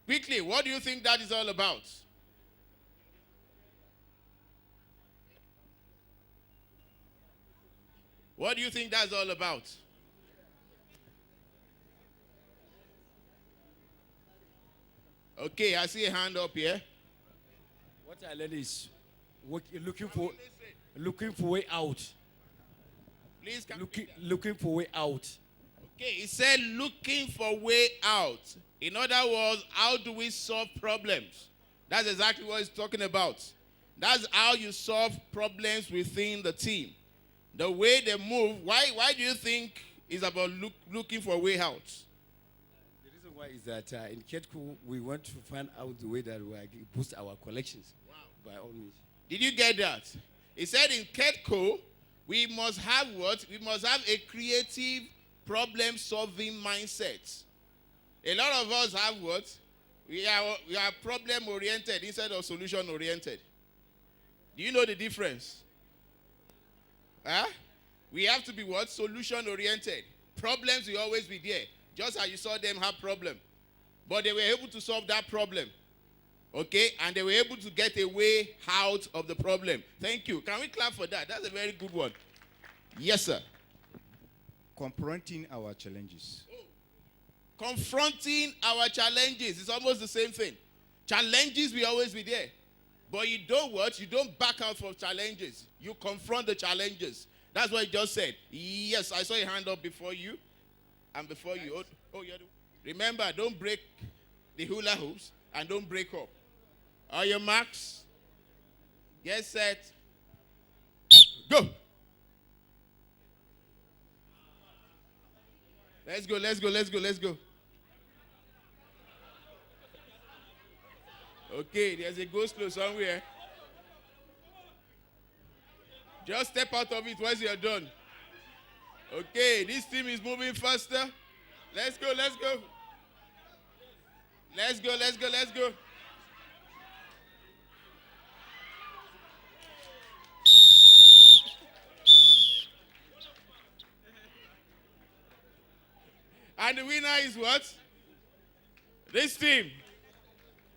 Quickly, what do you think that is all about? What do you think that's all about? Okay, I see a hand up here. What I learned is looking for way out. Please come. Looking for way out. Okay, he said looking for way out. In other words, how do we solve problems? That's exactly what he's talking about. That's how you solve problems within the team. The way they move, why do you think it's about looking for a way out? The reason why is that in Kedco, we want to find out the way that we boost our collections. Wow. By all means. Did you get that? He said in Kedco, we must have what? We must have a creative problem-solving mindset. A lot of us have what? We are problem-oriented instead of solution-oriented. Do you know the difference? Huh? We have to be what? Solution-oriented. Problems will always be there. Just as you saw them have problem. But they were able to solve that problem. Okay? And they were able to get a way out of the problem. Thank you. Can we clap for that? That's a very good one. Yes, sir. Confronting our challenges. Confronting our challenges is almost the same thing. Challenges will always be there. But you don't what? You don't back out from challenges. You confront the challenges. That's what he just said. Yes, I saw a hand up before you. And before you. Oh, you remember, don't break the hula hoops and don't break up. All your marks. Get set. Go. Let's go, let's go, let's go, let's go. Okay, there's a go-slow somewhere. Just step out of it once you're done. Okay, this team is moving faster. Let's go, let's go. Let's go, let's go, let's go. And the winner is what? This team.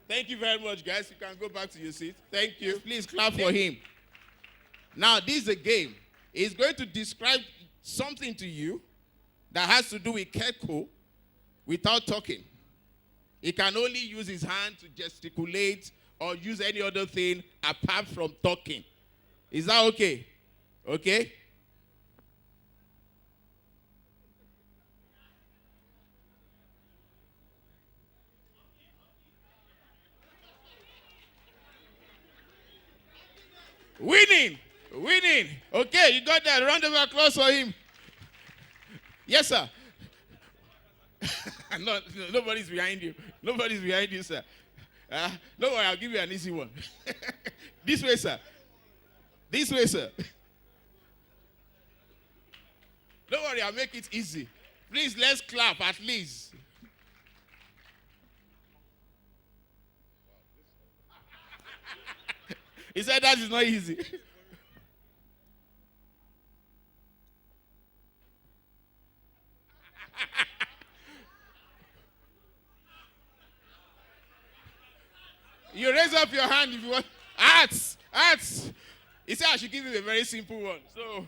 Thank you very much, guys. You can go back to your seat. Thank you. Please clap for him. Now, this is a game. He's going to describe something to you that has to do with Kedco without talking. He can only use his hand to gesticulate or use any other thing apart from talking. Is that okay? Okay? Winning. Winning. Okay, you got that. Round of applause for him. Yes, sir. No, nobody's behind you. Nobody's behind you, sir. Don't worry, I'll give you an easy one. This way, sir. This way, sir. Don't worry, I'll make it easy. Please, let's clap at least. He said that is not easy. You raise up your hand if you want. Arts. Arts. He said I should give you a very simple one. So,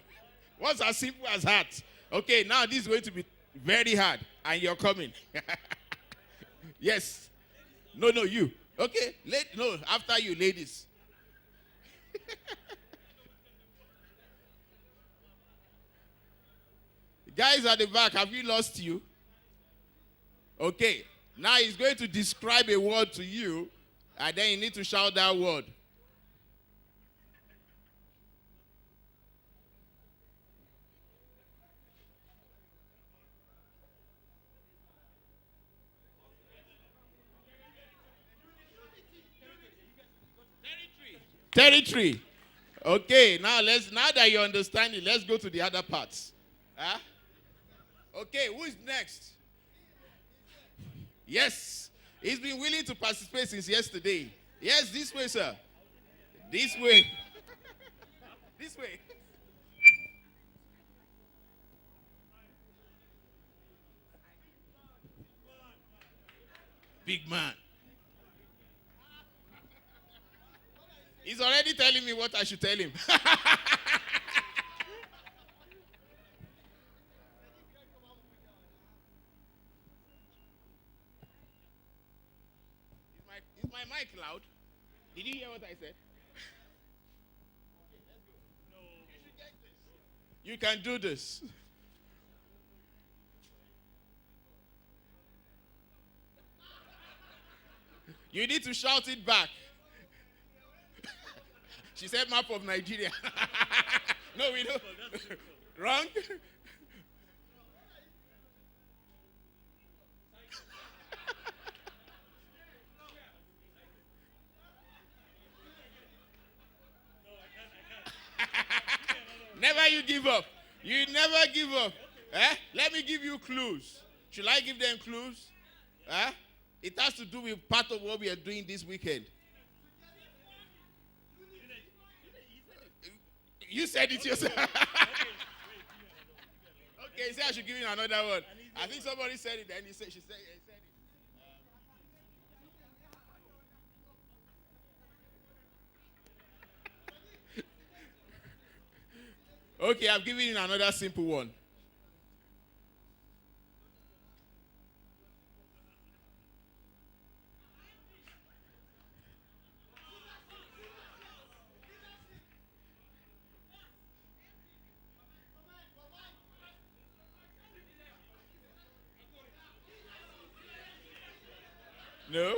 what's as simple as heart? Okay, now this is going to be very hard. And you're coming. Yes. No, you. Okay. No, after you, ladies. Guys at the back, have you lost you? Okay. Now he's going to describe a word to you, and then you need to shout that word. Territory. Okay, now that you understand it, let's go to the other parts. Huh? Okay, who is next? Yes. He's been willing to participate since yesterday. Yes, this way, sir. This way. This way. Big man. He's already telling me what I should tell him. Is my mic loud? Did you hear what I said? You can do this. You need to shout it back. She said map of Nigeria. No, we don't. Wrong? Never you give up. You never give up. Eh? Let me give you clues. Should I give them clues? Huh? It has to do with part of what we are doing this weekend. You said it yourself. Okay, he said I should give you another one. I think somebody said it, then she said it. Okay, I've given you another simple one. No?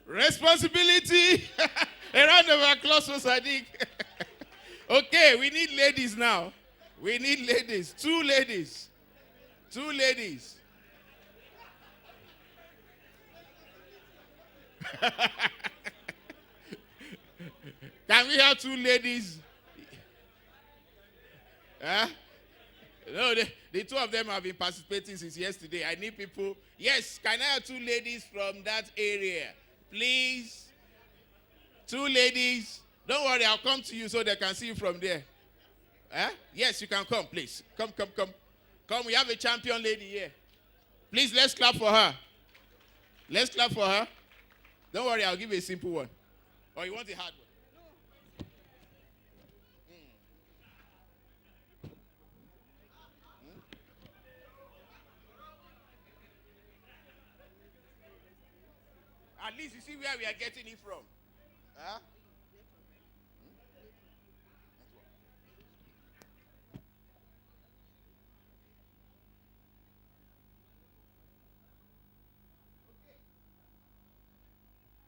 Responsibility. A round of applause for Sadiq. Okay, we need ladies now. We need ladies. 2 ladies. 2 ladies. Can we have 2 ladies? Huh? No, the 2 of them have been participating since yesterday. I need people. Yes, can I have 2 ladies from that area? Please. 2 ladies. Don't worry, I'll come to you so they can see you from there. Huh? Yes, you can come, please. Come. Come, we have a champion lady here. Please, let's clap for her. Let's clap for her. Don't worry, I'll give you a simple one. Or you want a hard one? At least you see where we are getting it from. Huh?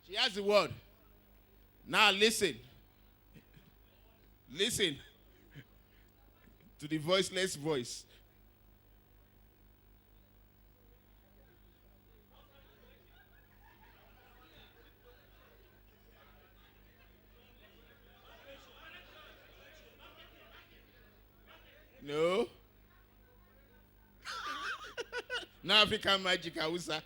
She has the word. Now listen. Listen to the voiceless voice. No. No African magic, Hausa.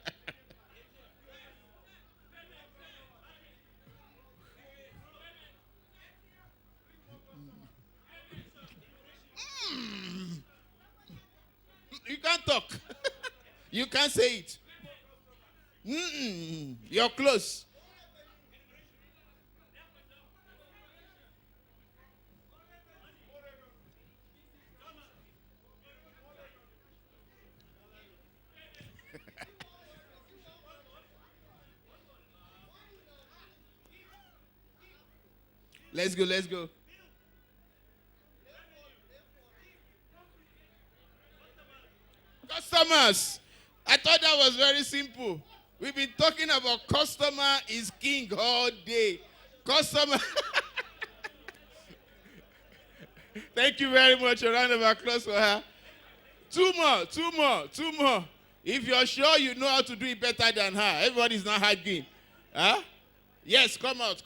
You can't talk. You can't say it. You're close. Let's go. Customers. I thought that was very simple. We've been talking about customer is king all day. Customer. Thank you very much. A round of applause for her. 2 more. If you're sure you know how to do it better than her, everybody's not arguing. Huh? Yes, come out.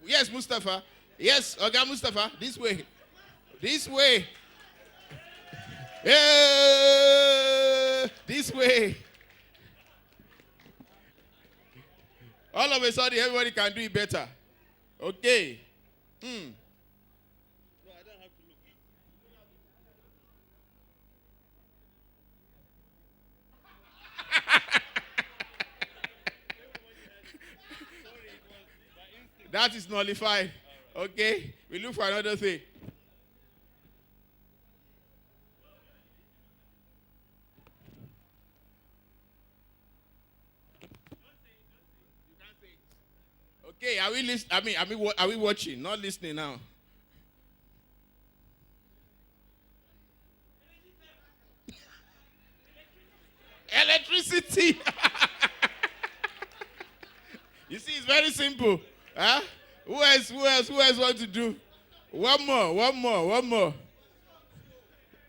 Yes, Mustafa. Yes, Oga Mustafa. This way. This way. All of a sudden, everybody can do it better. Okay. No, I don't have to look. That is nullified. Okay. We look for another thing. Okay, are we listening? Are we watching? Not listening now. Electricity. You see, it's very simple. Huh? Who else want to do? One more.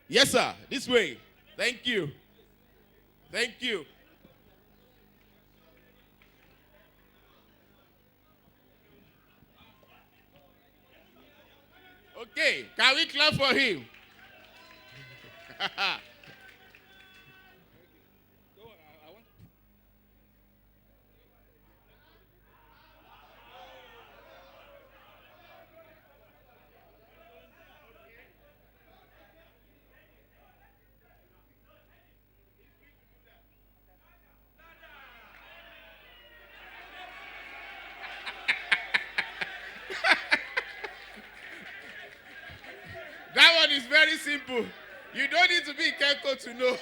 Yes, sir. This way. Thank you. Okay, can we clap for him? That one is very simple. You don't need to be in Kedco to know.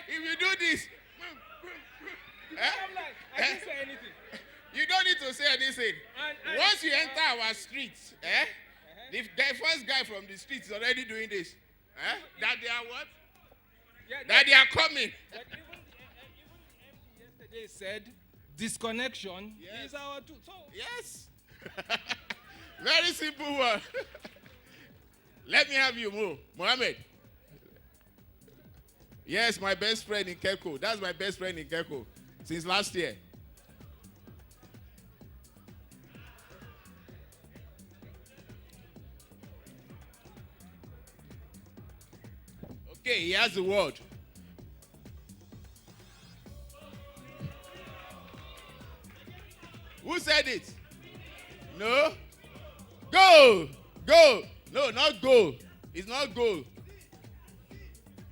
If you do this, I didn't say anything. you don't need to say anything. Once you enter our streets, the first guy from the streets is already doing this. That they are what? Yeah, That they are coming. But even the MD yesterday said disconnection is our tool. So Yes. Very simple one. Let me have you move. Mohammed. Yes, my best friend in Kedco. That's my best friend in Kedco since last year. Okay, he has the word. Who said it? No? Go! Go! No, not go. It's not go.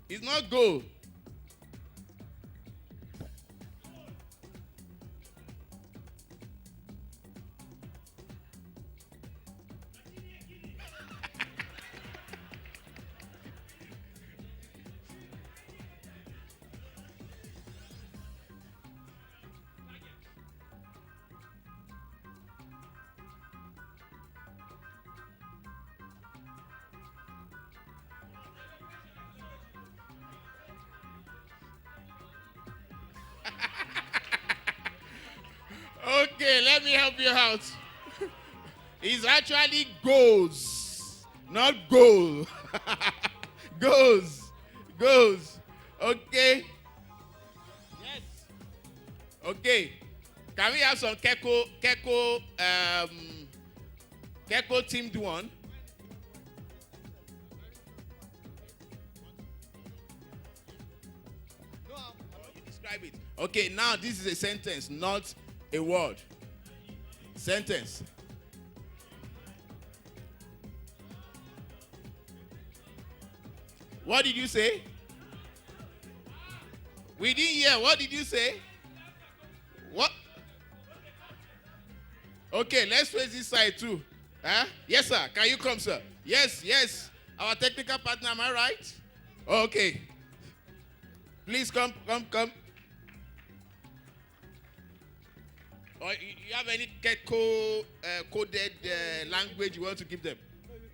It's not go. Okay, let me help you out. It's actually goes, not goal. Goes. Okay. Yes. Okay. Can we have some Kedco teamed one? No, I want to describe it. Okay, now this is a sentence, not a word. Sentence. What did you say? We didn't hear. What did you say? What? Okay, let's face this side too. Huh? Yes, sir. Can you come, sir? Yes. Our technical partner, am I right? Okay. Please come. Or you have any Kedco coded language you want to give them?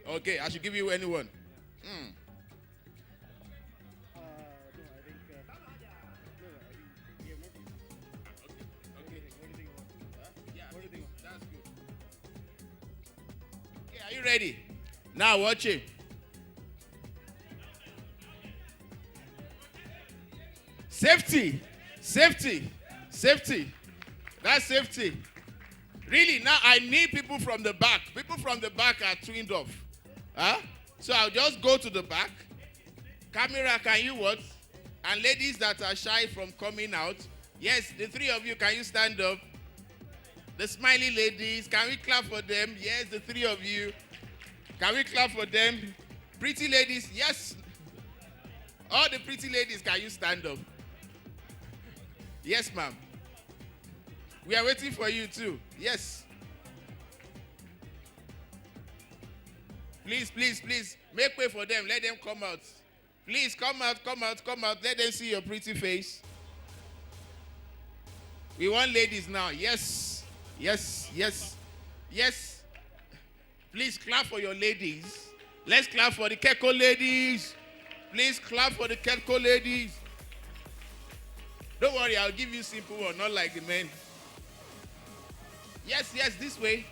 Okay, I should give you anyone. That's good. Okay, are you ready? Now watch it. Safety. That's safety. Really, now I need people from the back. People from the back are twinned off. So I'll just go to the back. Camera, can you what? And ladies that are shy from coming out. Yes, the three of you, can you stand up? The smiley ladies, can we clap for them? Yes, the three of you. Can we clap for them? Pretty ladies, yes. All the pretty ladies, can you stand up? Yes, ma'am. We are waiting for you too. Yes. Please. Make way for them. Let them come out. Please come out. Let them see your pretty face. We want ladies now. Yes. Please clap for your ladies. Let's clap for the Kedco ladies. Please clap for the Kedco ladies. Don't worry, I'll give you simple one, not like the men. Yes, this way.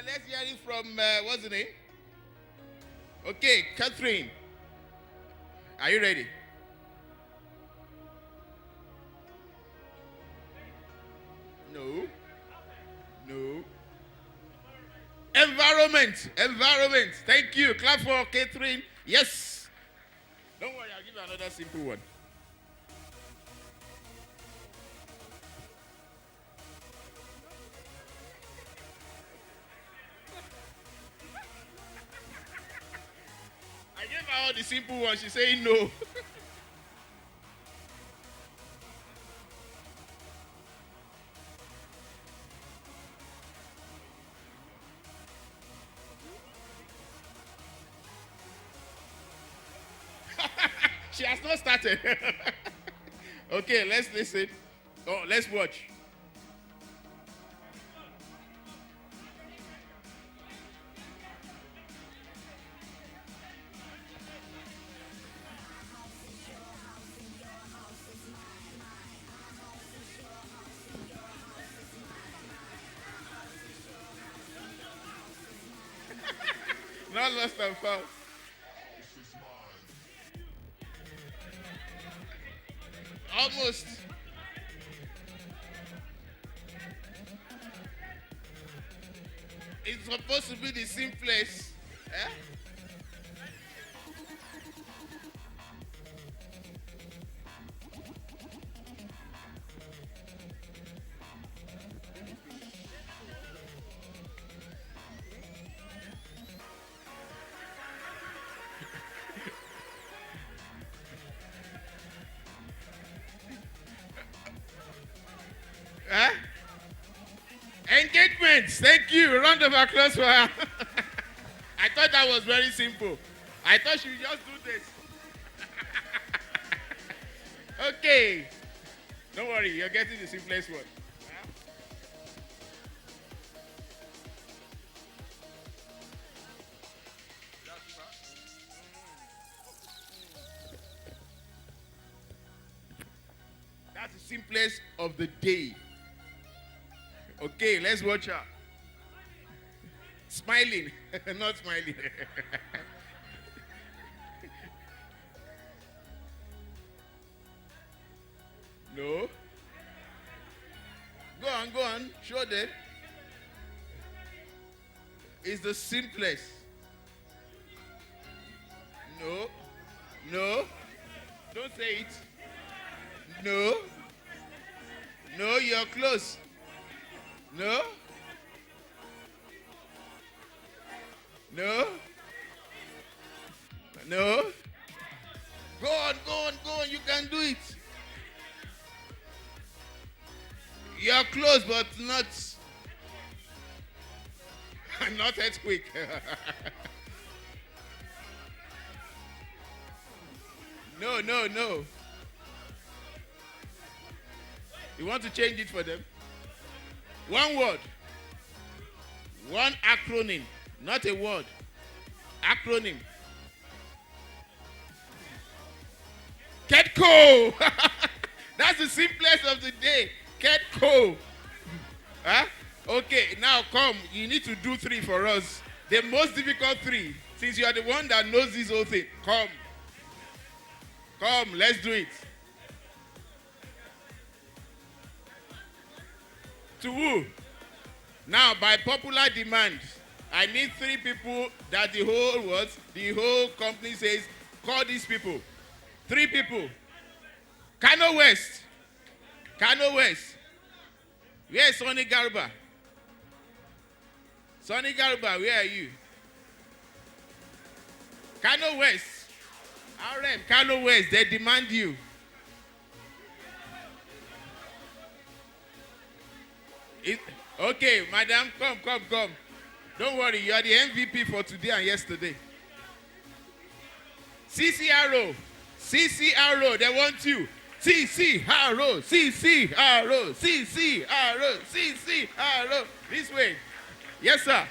let's hear it from, what's the name? Okay, Catherine. Are you ready? No. No. Environment. Environment. Thank you. Clap for Catherine. Yes. Don't worry, I'll give you another simple one. I gave her all the simple ones. She's saying no. She has not started. Okay, let's listen. Oh, let's watch. Not lost and found. Almost. It's supposed to be the simplest. Eh? Huh? Engagements. Thank you. A round of applause for her. I thought that was very simple. I thought she would just do this. Okay. Don't worry. You're getting the simplest one. That's the simplest of the day. Okay, let's watch her. Smiling, not smiling. No. Go on, show them. It's the simplest. No. Don't say it. No, you're close. No. Go on. You can do it. You're close, but not earthquake. No. You want to change it for them? One word. One acronym. Not a word. Acronym. Kedco. That's the simplest of the day. Kedco. Huh? Okay, now come. You need to do 3 for us. The most difficult 3. Since you are the one that knows this whole thing. Come, let's do it. To who? Now, by popular demand, I need 3 people that the whole company says, call these people. 3 people. Kano West. Where is Sonny Garba? Sonny Garba, where are you? Kano West. RM, Kano West, they demand you. Okay, madam, come. Don't worry, you are the MVP for today and yesterday. CCRO, they want you. CCRO. This way. Yes, sir.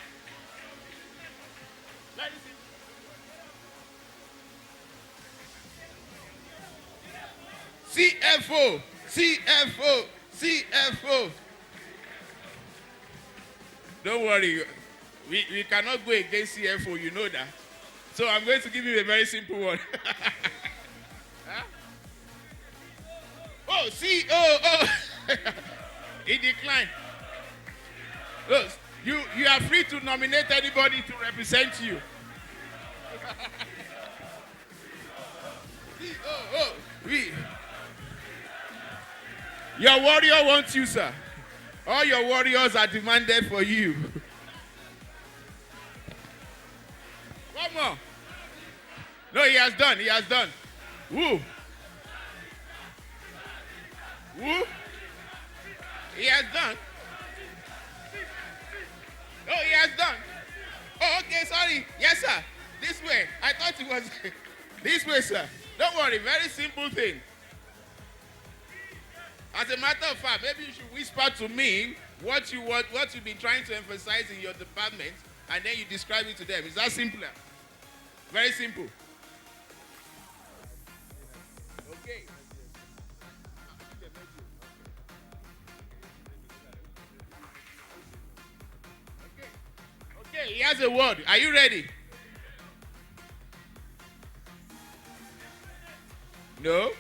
CFO. Don't worry. We cannot go against CFO, you know that. So I'm going to give you a very simple one. Huh? Oh, see, oh. He declined. Look, you are free to nominate anybody to represent you. See, we. Your warrior wants you, sir. All your warriors are demanded for you. One more. No, he has done. He has done. Woo. Woo. He has done. Oh, he has done. Oh, okay, sorry. Yes, sir. This way. I thought it was this way, sir. Don't worry. Very simple thing. As a matter of fact, maybe you should whisper to me what you've been trying to emphasize in your department, and then you describe it to them. Is that simpler? Very simple. Okay. Okay, he has a word. Are you ready? No?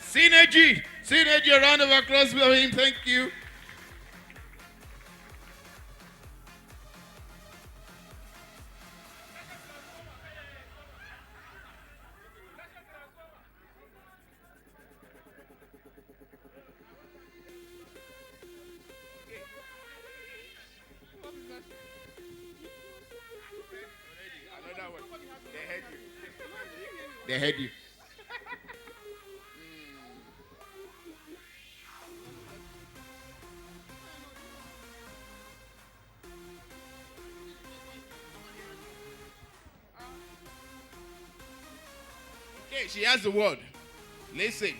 Synergy. Synergy, a round of applause for him. Thank you. Another one. They heard you. Okay, she has the word. Listen.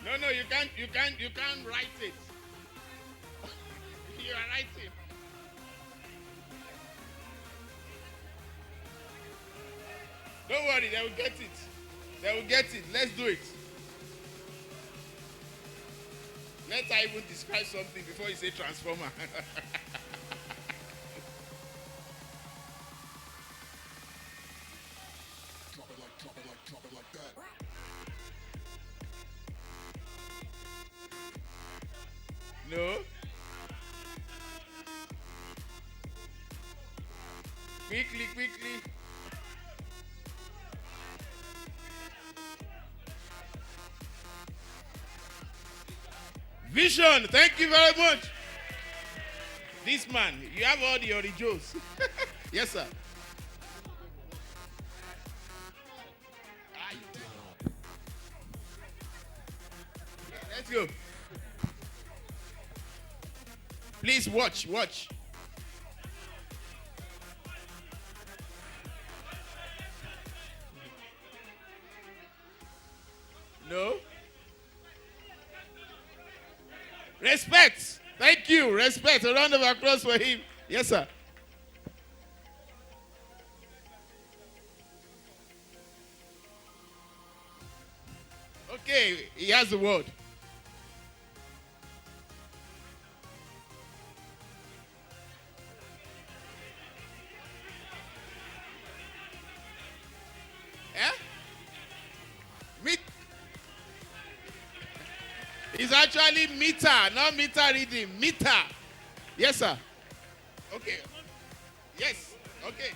No, you can't write it. You are writing. Don't worry, they will get it. They will get it. Let's do it. Let her even describe something before you say transformer. Drop it like that. No. Quickly. Vision. Thank you very much. This man, you have all the originals. Yes, sir. Let's go. Please watch. No. Respect. Thank you. Respect. A round of applause for him. Yes, sir. Okay, he has the word. It's actually meter, not meter reading. Meter. Yes, sir. Okay. Yes. Okay.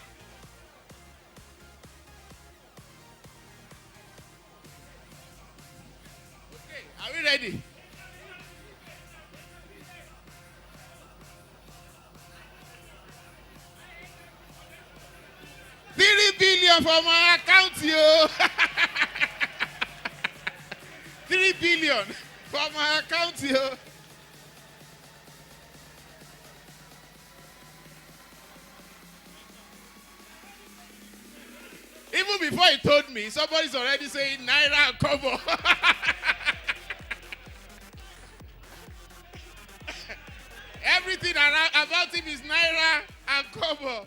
Okay. Are we ready? $3 billion for my account, yo. 3 billion. For my account here. Even before he told me, somebody's already saying Naira and Kobo. Everything about him is Naira and Kobo.